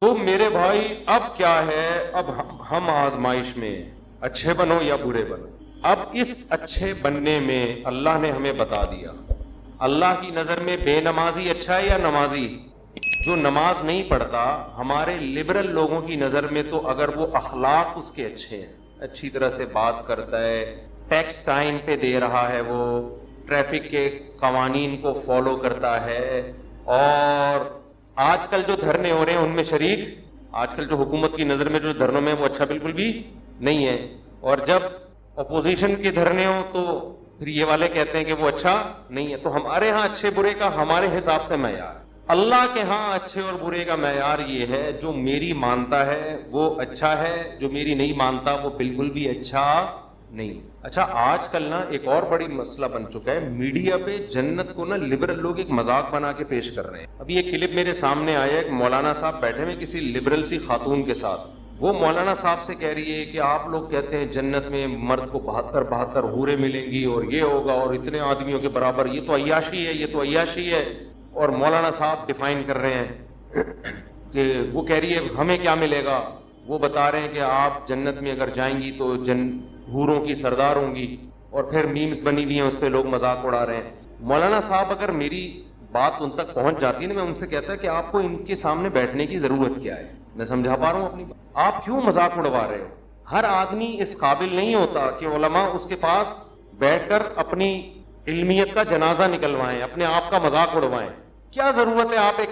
تو میرے بھائی اب کیا ہے، اب ہم آزمائش میں اچھے بنو یا برے بنو. اب اس اچھے بننے میں اللہ نے ہمیں بتا دیا، اللہ کی نظر میں بے نمازی اچھا ہے یا نمازی؟ جو نماز نہیں پڑھتا ہمارے لبرل لوگوں کی نظر میں تو اگر وہ اخلاق اس کے اچھے ہیں، اچھی طرح سے بات کرتا ہے، ٹیکس ٹائم پہ دے رہا ہے، وہ ٹریفک کے قوانین کو فالو کرتا ہے، اور آج کل جو دھرنے ہو رہے ہیں ان میں شریک، آج کل جو حکومت کی نظر میں جو دھرنوں میں وہ اچھا بالکل بھی نہیں ہے، اور جب اپوزیشن کے دھرنے ہوں تو پھر یہ والے کہتے ہیں کہ وہ اچھا نہیں ہے. تو ہمارے ہاں اچھے برے کا ہمارے حساب سے معیار، اللہ کے ہاں اچھے اور برے کا معیار یہ ہے جو میری مانتا ہے وہ اچھا ہے، جو میری نہیں مانتا وہ بالکل بھی اچھا نہیں. اچھا آج کل نا ایک اور بڑی مسئلہ بن چکا ہے، میڈیا پہ جنت کو نا لبرل لوگ ایک مذاق بنا کے پیش کر رہے ہیں. ابھی ایک کلپ میرے سامنے آیا، ایک مولانا صاحب بیٹھے ہوئے کسی لبرل سی خاتون کے ساتھ، وہ مولانا صاحب سے کہہ رہی ہے کہ آپ لوگ کہتے ہیں جنت میں مرد کو 72 حوریں ملیں گی اور یہ ہوگا اور اتنے آدمیوں کے برابر، یہ تو عیاشی ہے، یہ تو عیاشی ہے. اور مولانا صاحب ڈیفائن کر رہے ہیں کہ وہ کہہ رہی ہے ہمیں کیا ملے گا، وہ بتا رہے ہیں کہ آپ جنت میں اگر جائیں گی تو حوروں کی سردار ہوں گی، اور پھر میمز بنی ہوئی ہیں اس پہ لوگ مذاق اڑا رہے ہیں. مولانا صاحب اگر میری بات ان تک پہنچ جاتی ہے نا، میں ان سے کہتا کہ آپ کو ان کے سامنے بیٹھنے کی ضرورت کیا ہے، میں سمجھا پا رہا ہوں اپنی بات، آپ کیوں مذاق اڑوا رہے ہو؟ ہر آدمی اس قابل نہیں ہوتا کہ علماء اس کے پاس بیٹھ کر اپنی علمیت کا جنازہ نکلوائیں، اپنے آپ کا مذاق اڑوائیں. کیا ضرورت ہے آپ ایک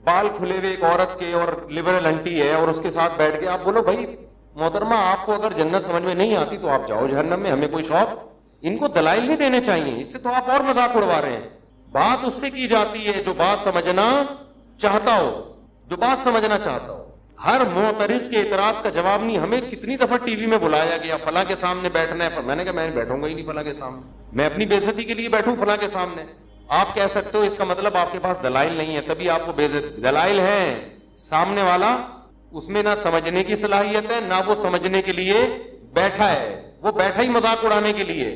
بال کھلے ہوئے ایک عورت کے اور لبرل انٹی ہے اور اس کے ساتھ بیٹھ کے آپ بولو بھائی محترمہ آپ کو اگر جنت سمجھ میں نہیں آتی تو آپ جاؤ جہنم میں، ہمیں کوئی شوق. ان کو دلائل نہیں دینے چاہیے، اس سے تو آپ اور مذاق اڑوا رہے ہیں. بات اس سے کی جاتی ہے جو بات سمجھنا چاہتا ہو، جو بات سمجھنا چاہتا ہو. ہر معترض کے اعتراض کا جواب نہیں. ہمیں کتنی دفعہ ٹی وی میں بلایا گیا فلاں کے سامنے بیٹھنا ہے، میں نے کہا میں بیٹھوں گا ہی نہیں فلاں کے سامنے، میں اپنی بے عزتی کے لیے بیٹھوں فلاں کے سامنے. آپ کہہ سکتے ہو اس کا مطلب آپ کے پاس دلائل نہیں ہے تبھی آپ کو بے عزتی. دلائل ہیں، سامنے والا اس میں نہ سمجھنے کی صلاحیت ہے نہ وہ سمجھنے کے لیے بیٹھا ہے، وہ بیٹھا ہی مذاق اڑانے کے لیے.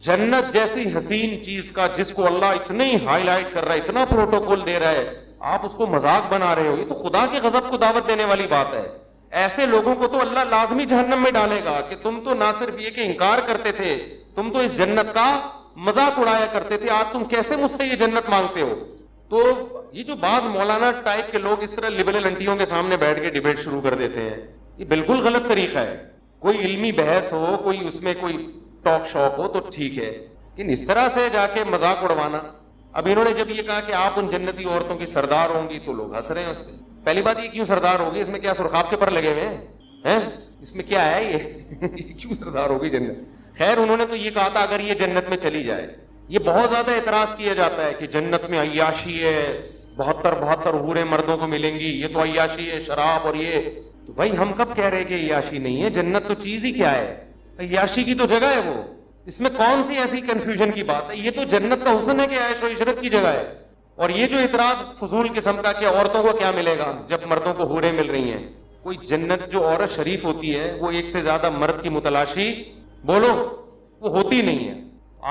جنت جیسی حسین چیز کا جس کو اللہ اتنے ہی ہائی لائٹ کر رہا ہے، اتنا پروٹوکول دے رہا ہے، آپ اس کو مذاق بنا رہے ہو. یہ تو خدا کے غضب کو دعوت دینے والی بات ہے. ایسے لوگوں کو تو اللہ لازمی جہنم میں ڈالے گا کہ تم تو نہ صرف یہ کہ انکار کرتے تھے، تم تو اس جنت کا مذاق اڑایا کرتے تھے، آج تم کیسے مجھ سے یہ جنت مانگتے ہو. تو یہ جو بعض مولانا ٹائپ کے لوگ اس طرح لبرل انٹیوں کے سامنے بیٹھ کے ڈیبیٹ شروع کر دیتے ہیں، یہ بالکل غلط طریقہ ہے. کوئی علمی بحث ہو، کوئی اس میں کوئی ٹاک شاک ہو تو ٹھیک ہے، لیکن اس طرح سے جا کے مذاق اڑوانا. اب انہوں نے جب یہ کہا کہ آپ ان جنتی عورتوں کی سردار ہوں گی تو لوگ ہنس رہے ہیں اس پہ. پہلی بات یہ کیوں سردار ہوگی؟ اس میں کیا سرخاب کے پر لگے ہوئے ہیں؟ اس میں کیا ہے یہ کیوں سردار ہوگی جنت؟ خیر انہوں نے تو یہ کہا تھا اگر یہ جنت میں چلی جائے. یہ بہت زیادہ اعتراض کیا جاتا ہے کہ جنت میں عیاشی ہے، 72 حوریں مردوں کو ملیں گی، یہ تو عیاشی ہے، شراب اور یہ. تو بھائی ہم کب کہہ رہے کہ عیاشی نہیں ہے؟ جنت تو چیز ہی کیا ہے، عیاشی کی تو جگہ ہے وہ. اس میں کون سی ایسی کنفیوژن کی بات ہے؟ یہ تو جنت کا حسن ہے کہ عیش و عشرت کی جگہ ہے. اور یہ جو اعتراض فضول قسم کا کہ عورتوں کو کیا ملے گا جب مردوں کو حوریں مل رہی ہیں، کوئی جنت جو عورت شریف ہوتی ہے وہ ایک سے زیادہ مرد کی متلاشی بولو وہ ہوتی نہیں ہے.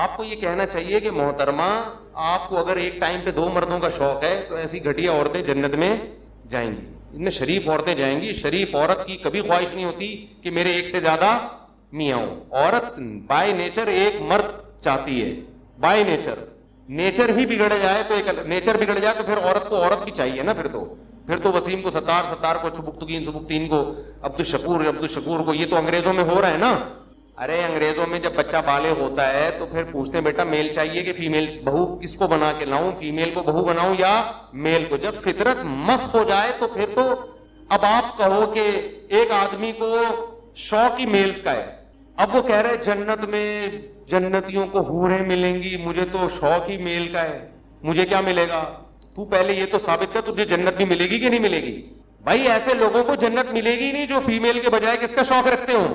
آپ کو یہ کہنا چاہیے کہ محترمہ آپ کو اگر ایک ٹائم پہ 2 مردوں کا شوق ہے تو ایسی گھٹیا عورتیں جنت میں جائیں گی، ان میں شریف عورتیں جائیں گی. شریف عورت کی کبھی خواہش نہیں ہوتی کہ میرے ایک سے زیادہ میاں ہوں. عورت بائی نیچر ایک مرد چاہتی ہے، بائی نیچر ہی بگڑ جائے تو ایک نیچر بگڑ جائے تو پھر عورت کو عورت بھی چاہیے نا. پھر تو وسیم کو ستار کو سبکتگین کو عبدالشکور کو. یہ تو انگریزوں میں ہو رہا ہے نا. ارے انگریزوں میں جب بچہ بالغ ہوتا ہے تو پھر پوچھتے ہیں بیٹا میل چاہیے کہ فیمیل، بہو کس کو بنا کے لاؤں، فیمیل کو بہو بناؤں یا میل کو. جب فطرت مسخ ہو جائے تو پھر تو اب آپ کہو کہ ایک آدمی کو شوق ہی میلز کا ہے. اب وہ کہہ رہے جنت میں جنتیوں کو حوریں ملیں گی، مجھے تو شوق ہی میل کا ہے، مجھے کیا ملے گا؟ تو پہلے یہ تو ثابت کر تجھے جنت بھی ملے گی کہ نہیں ملے گی. بھائی ایسے لوگوں کو جنت ملے گی نہیں جو فیمیل کے بجائے کس کا شوق رکھتے ہوں.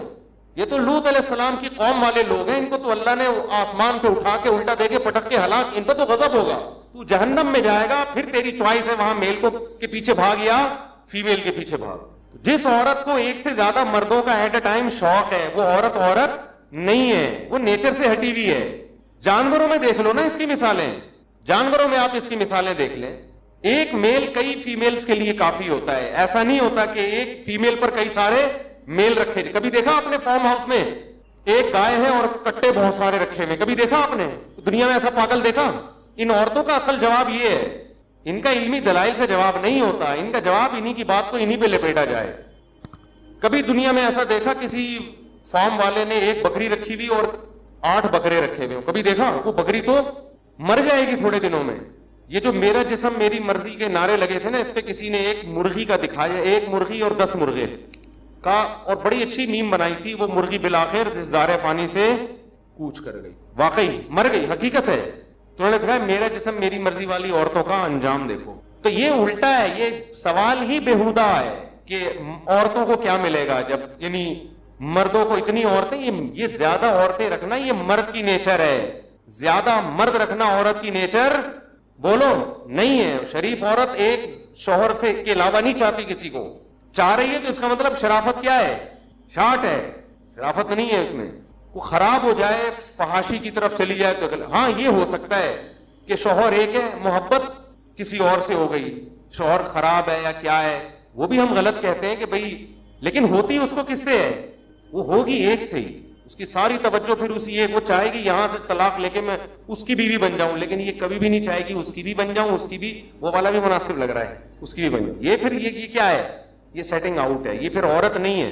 یہ تو لوط علیہ السلام کی قوم والے لوگ ہیں، ان کو تو اللہ نے آسمان پہ اٹھا کے الٹا دے کے پٹک کے ہلاک، ان پہ تو غضب ہوگا. تو جہنم میں جائے گا، پھر تیری چوائس ہے وہاں میل کو کے پیچھے بھاگ یا فیمیل کے پیچھے بھاگ. جس عورت کو ایک سے زیادہ مردوں کا ایٹ اے ٹائم شوق ہے وہ عورت نہیں ہے، وہ نیچر سے ہٹی ہوئی ہے. جانوروں میں دیکھ لو نا اس کی مثالیں، جانوروں میں آپ اس کی مثالیں دیکھ لیں. ایک میل کئی فیمیلز کے لیے کافی ہوتا ہے. ایسا نہیں ہوتا کہ ایک فیمیل پر کئی سارے میل رکھے. کبھی دیکھا آپ نے فارم ہاؤس میں ایک گائے ہے اور کٹے بہت سارے رکھے ہوئے؟ کبھی دیکھا آپ نے دنیا میں ایسا پاگل دیکھا؟ ان عورتوں کا اصل جواب یہ ہے, ان کا علمی دلائل سے جواب نہیں ہوتا, ان کا جواب انہی کی بات کو انہی پہ لپیٹا جائے. کبھی دنیا میں ایسا دیکھا کسی فارم والے نے ایک بکری رکھی ہوئی اور 8 بکرے رکھے ہوئے؟ کبھی دیکھا؟ وہ بکری تو مر جائے گی تھوڑے دنوں میں. یہ جو میرا جسم میری مرضی کے نعرے لگے تھے نا, اس پہ کسی نے ایک مرغی کا دکھایا, 1 مرغی اور 10 مرغے کا, اور بڑی اچھی میم بنائی تھی. وہ مرغی بالآخر اس دار فانی سے کوچ کر گئی, واقعی مر گئی, حقیقت ہے. تو انہوں نے کہا میرا جسم میری مرضی والی عورتوں کا انجام دیکھو. تو یہ الٹا ہے, یہ سوال ہی بیہودہ ہے کہ عورتوں کو کیا ملے گا جب, یعنی مردوں کو اتنی عورتیں, یہ زیادہ عورتیں رکھنا یہ مرد کی نیچر ہے. زیادہ مرد رکھنا عورت کی نیچر بولو نہیں ہے. شریف عورت ایک شوہر سے کے علاوہ نہیں چاہتی کسی کو. چاہ رہی ہے تو اس کا مطلب شرافت کیا ہے؟ شارٹ ہے, شرافت نہیں ہے اس میں. وہ خراب ہو جائے, فحاشی کی طرف چلی جائے تو ہاں یہ ہو سکتا ہے کہ شوہر ایک ہے, محبت کسی اور سے ہو گئی, شوہر خراب ہے یا کیا ہے, وہ بھی ہم غلط کہتے ہیں کہ بھئی, لیکن ہوتی اس کو کس سے ہے؟ وہ ہوگی ایک سے ہی. اس کی ساری توجہ پھر اسی ایک, وہ چاہے گی یہاں سے طلاق لے کے میں اس کی بیوی بن جاؤں, لیکن یہ کبھی بھی نہیں چاہے گی اس کی بھی بن جاؤں, اس کی بھی, وہ والا بھی مناسب لگ رہا ہے, اس کی بھی بن جاؤں. یہ پھر یہ کیا ہے؟ یہ سیٹنگ آؤٹ ہے, یہ پھر عورت نہیں ہے.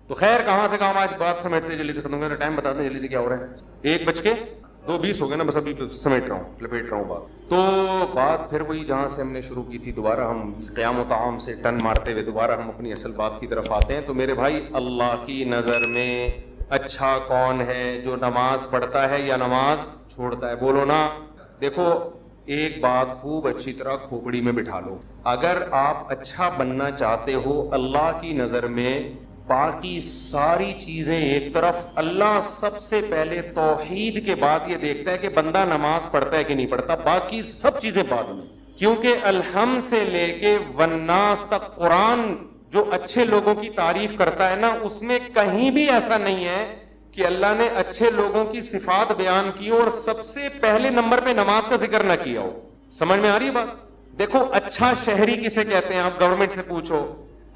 تو خیر کہاں سے کہاں, آج بات سمیٹتے جلدی سے ختم کریں, ٹائم بتا دیں جلدی سے کیا ہو رہا ہے. 1:02 ہو گئے نا, بس ابھی سمیٹ رہا ہوں, لپیٹ رہا ہوں بات. تو بات پھر وہی جہاں سے ہم نے شروع کی تھی, دوبارہ ہم قیام و طعام سے ٹن مارتے ہوئے دوبارہ ہم اپنی اصل بات کی طرف آتے ہیں. تو میرے بھائی, اللہ کی نظر میں اچھا کون ہے, جو نماز پڑھتا ہے یا نماز چھوڑتا ہے؟ بولو نا. دیکھو ایک بات خوب اچھی طرح کھوپڑی میں بٹھا لو, اگر آپ اچھا بننا چاہتے ہو اللہ کی نظر میں, باقی ساری چیزیں ایک طرف, اللہ سب سے پہلے توحید کے بعد یہ دیکھتا ہے کہ بندہ نماز پڑھتا ہے کہ نہیں پڑھتا, باقی سب چیزیں بعد میں. کیونکہ الحمد سے لے کے والناس تک قرآن جو اچھے لوگوں کی تعریف کرتا ہے نا, اس میں کہیں بھی ایسا نہیں ہے کہ اللہ نے اچھے لوگوں کی صفات بیان کی اور سب سے پہلے نمبر پہ نماز کا ذکر نہ کیا ہو. سمجھ میں آ رہی ہے بات؟ دیکھو اچھا شہری کسے کہتے ہیں, آپ گورنمنٹ سے پوچھو,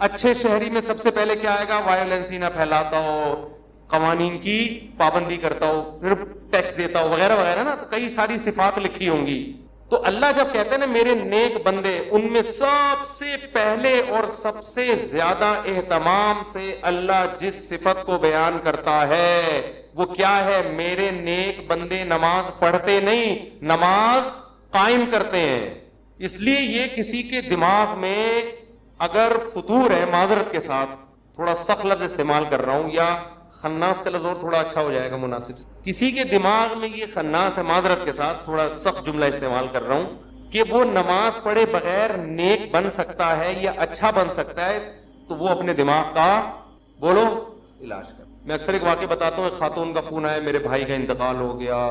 اچھے شہری میں سب سے پہلے کیا آئے گا؟ وائلنس ہی نہ پھیلاتا ہو, قوانین کی پابندی کرتا ہو, پھر ٹیکس دیتا ہو, وغیرہ وغیرہ نا. تو کئی ساری صفات لکھی ہوں گی. تو اللہ جب کہتے ہیں نا میرے نیک بندے, ان میں سب سے پہلے اور سب سے زیادہ اہتمام سے اللہ جس صفت کو بیان کرتا ہے وہ کیا ہے؟ میرے نیک بندے نماز پڑھتے نہیں, نماز قائم کرتے ہیں. اس لیے یہ کسی کے دماغ میں اگر فطور ہے, معذرت کے ساتھ تھوڑا سخت لفظ استعمال کر رہا ہوں, یا خناس کا لفظ اور تھوڑا اچھا ہو جائے گا مناسب, کسی کے دماغ میں یہ خناس ہے, معذرت کے ساتھ تھوڑا سخت جملہ استعمال کر رہا ہوں, کہ وہ نماز پڑھے بغیر نیک بن سکتا ہے یا اچھا بن سکتا ہے, تو وہ اپنے دماغ کا بولو علاج کر. میں اکثر ایک واقعہ بتاتا ہوں, ایک خاتون کا فون آیا, میرے بھائی کا انتقال ہو گیا,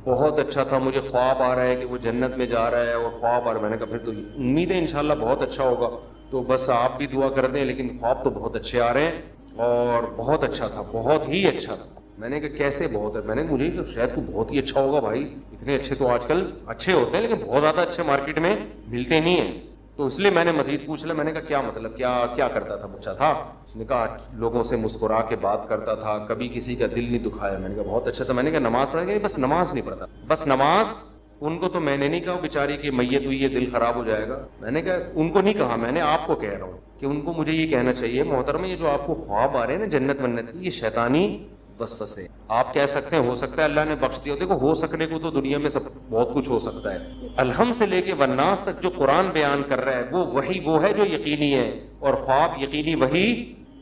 بہت اچھا تھا, مجھے خواب آ رہا ہے کہ وہ جنت میں جا رہا ہے, اور خواب آ رہا ہے. میں نے کہا پھر تو امید ہے انشاءاللہ بہت اچھا ہوگا, تو بس آپ بھی دعا کر دیں, لیکن خواب تو بہت اچھے آ رہے ہیں, اور بہت اچھا تھا, بہت ہی اچھا تھا. میں نے کہا کیسے بہت ہے؟ میں نے مجھے شاید کو بہت ہی اچھا ہوگا بھائی, اتنے اچھے تو آج کل اچھے ہوتے ہیں لیکن بہت زیادہ اچھے مارکیٹ میں ملتے نہیں ہیں. تو اس لیے میں نے مزید پوچھ لیا, میں نے کہا کیا مطلب, کیا کرتا تھا بچہ تھا؟ اس نے کہا لوگوں سے مسکرا کے بات کرتا تھا, کبھی کسی کا دل نہیں دکھایا. میں نے کہا بہت اچھا تھا. میں نے کہا نماز پڑھنے کے؟ بس نماز نہیں پڑھتا, بس نماز. ان کو تو میں نے نہیں کہا بیچاری کہ میت ہوئی ہے دل خراب ہو جائے گا, میں نے کہا ان کو نہیں کہا, میں نے آپ کو کہہ رہا ہوں کہ ان کو مجھے یہ کہنا چاہیے محترم, یہ جو آپ کو خواب آ رہے ہیں نا جنت منت کی, یہ شیطانی وسوسے. آپ کہہ سکتے ہیں ہو سکتا ہے اللہ نے بخش دیا, دیکھو ہو سکنے کو تو دنیا میں سب بہت کچھ ہو سکتا ہے. الحمد سے لے کے والناس تک جو قرآن بیان کر رہا ہے وہ وہی وہ ہے جو یقینی ہے, اور خواب یقینی وہی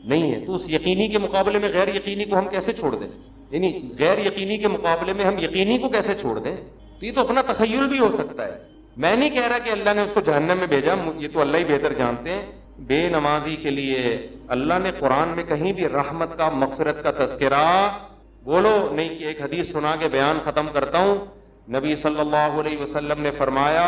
نہیں ہے. تو اس یقینی کے مقابلے میں غیر یقینی کو ہم کیسے چھوڑ دیں؟ یعنی غیر یقینی کے مقابلے میں ہم یقینی کو کیسے چھوڑ دیں؟ تو یہ تو اپنا تخیل بھی ہو سکتا ہے. میں نہیں کہہ رہا کہ اللہ نے اس کو جہنم میں بھیجا, یہ تو اللہ ہی بہتر جانتے ہیں. بے نمازی کے لیے اللہ نے قرآن میں کہیں بھی رحمت کا, مغفرت کا تذکرہ بولو نہیں کہ. ایک حدیث سنا کے بیان ختم کرتا ہوں. نبی صلی اللہ علیہ وسلم نے فرمایا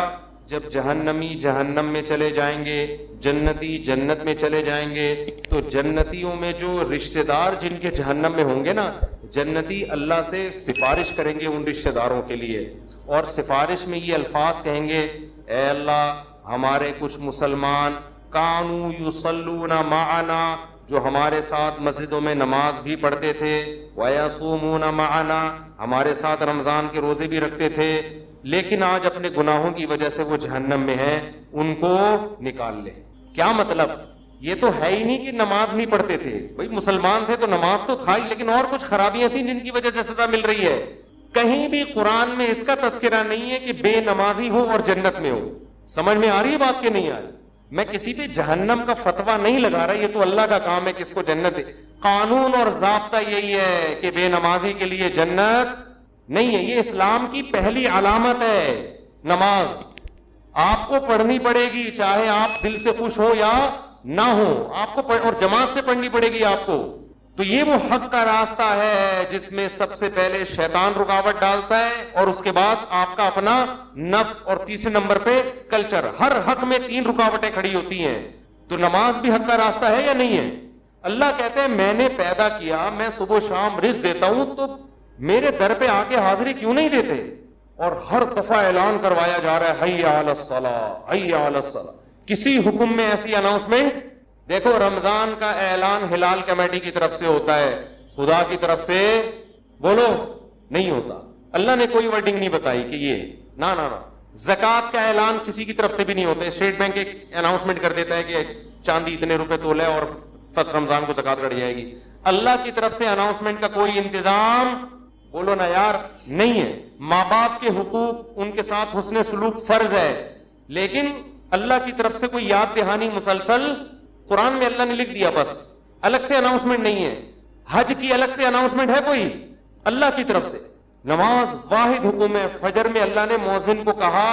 جب جہنمی جہنم میں چلے جائیں گے, جنتی جنت میں چلے جائیں گے, تو جنتیوں میں جو رشتہ دار جن کے جہنم میں ہوں گے نا, جنتی اللہ سے سفارش کریں گے ان رشتہ داروں کے لیے, اور سفارش میں یہ الفاظ کہیں گے, اے اللہ ہمارے کچھ مسلمان کانو یصلون معنا، جو ہمارے ساتھ مسجدوں میں نماز بھی پڑھتے تھے، ویصومون معنا، ہمارے ساتھ رمضان کے روزے بھی رکھتے تھے، لیکن آج اپنے گناہوں کی وجہ سے وہ جہنم میں ہیں، ان کو نکال لے۔ کیا مطلب؟ یہ تو ہے ہی نہیں کہ نماز نہیں پڑھتے تھے، بھئی مسلمان تھے تو نماز تو تھا ہی، لیکن اور کچھ خرابیاں تھیں جن کی وجہ سے سزا مل رہی ہے۔ کہیں بھی قرآن میں اس کا تذکرہ نہیں ہے کہ بے نمازی ہو اور جنت میں ہو۔ سمجھ میں آ رہی ہے بات کہ نہیں آ رہی؟ میں کسی پہ جہنم کا فتویٰ نہیں لگا رہا، یہ تو اللہ کا کام ہے کس کو جنت ہے۔ قانون اور ضابطہ یہی ہے کہ بے نمازی کے لیے جنت نہیں ہے۔ یہ اسلام کی پہلی علامت ہے نماز، آپ کو پڑھنی پڑے گی، چاہے آپ دل سے خوش ہو یا نہ ہو، آپ کو اور جماعت سے پڑھنی پڑے گی آپ کو۔ تو یہ وہ حق کا راستہ ہے جس میں سب سے پہلے شیطان رکاوٹ ڈالتا ہے، اور اس کے بعد آپ کا اپنا نفس، اور تیسرے نمبر پہ کلچر۔ ہر حق میں 3 رکاوٹیں کھڑی ہوتی ہیں، تو نماز بھی حق کا راستہ ہے یا نہیں ہے؟ اللہ کہتے ہیں میں نے پیدا کیا، میں صبح و شام رزق دیتا ہوں، تو میرے در پہ آ کے حاضری کیوں نہیں دیتے؟ اور ہر دفعہ اعلان کروایا جا رہا ہے حی علی الصلاۃ، حی علی الصلاۃ۔ کسی حکم میں ایسی اناؤنسمنٹ دیکھو، رمضان کا اعلان ہلال کمیٹی کی طرف سے ہوتا ہے، خدا کی طرف سے بولو نہیں ہوتا۔ اللہ نے کوئی ورڈنگ نہیں بتائی کہ یہ نہ نہ نہ۔ زکوٰۃ کا اعلان کسی کی طرف سے بھی نہیں ہوتا۔ اسٹیٹ بینک ایک اناؤنسمنٹ کر دیتا ہے کہ چاندی اتنے روپے تولے اور فرسٹ رمضان کو زکوٰۃ کٹ جائے گی۔ اللہ کی طرف سے اناؤنسمنٹ کا کوئی انتظام بولو نا یار نہیں ہے۔ ماں باپ کے حقوق، ان کے ساتھ حسن سلوک فرض ہے، لیکن اللہ کی طرف سے کوئی یاد دہانی مسلسل قرآن میں اللہ نے لکھ دیا، بس الگ سے اناؤنسمنٹ نہیں ہے۔ حج کی الگ سے اناؤنسمنٹ ہے کوئی؟ اللہ کی طرف سے۔ نماز واحد حکم ہے۔ فجر میں اللہ نے مؤذن کو کہا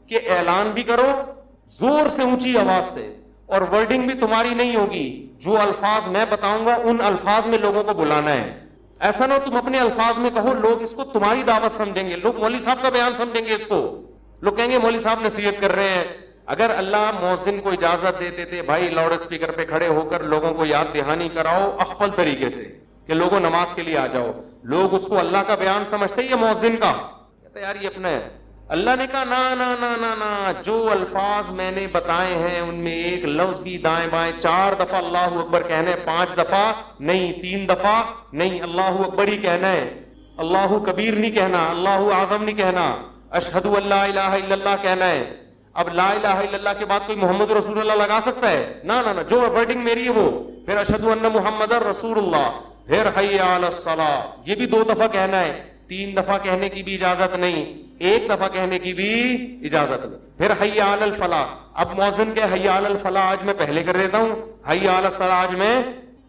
کہ اعلان بھی کرو زور سے، اونچی آواز سے، اور ورڈنگ بھی تمہاری نہیں ہوگی، جو الفاظ میں بتاؤں گا ان الفاظ میں لوگوں کو بلانا ہے۔ ایسا نہ ہو تم اپنے الفاظ میں کہو، لوگ اس کو تمہاری دعوت سمجھیں گے، لوگ مولوی صاحب کا بیان سمجھیں گے اس کو، لوگ کہیں گے مولوی صاحب نصیحت کر رہے ہیں۔ اگر اللہ مؤذن کو اجازت دیتے تھے بھائی لاؤڈ اسپیکر پہ کھڑے ہو کر لوگوں کو یاد دہانی کراؤ افضل طریقے سے کہ لوگوں نماز کے لیے آ جاؤ، لوگ اس کو اللہ کا بیان سمجھتے یا مؤذن کا؟ کہتے یار یہ اپنا ہے۔ اللہ نے کہا نا نا نا نا نا، جو الفاظ میں نے بتائے ہیں ان میں ایک لفظ بھی دائیں بائیں 4 دفعہ اللہ اکبر کہنا ہے، 5 دفعہ نہیں، 3 دفعہ نہیں، اللہ اکبر ہی کہنا ہے، اللہ کبیر نہیں کہنا، اللہ اعظم نہیں کہنا، اشہد ان لا الہ الا اللہ کہنا ہے۔ اب لا الہ الا اللہ کے بعد کوئی محمد رسول اللہ لگا سکتا ہے؟ نہ نہ نہ، جو ورڈنگ میری ہے وہ، پھر اشہد ان محمد رسول اللہ، پھر حی علی الصلاۃ، یہ بھی 2 دفعہ کہنا ہے، 3 دفعہ کہنے کی بھی اجازت نہیں، 1 دفعہ کہنے کی بھی اجازت نہیں، پھر حی علی الفلاح۔ اب مؤذن کہ حی علی الفلاح آج میں پہلے کر دیتا ہوں، حی علی الصلاح آج میں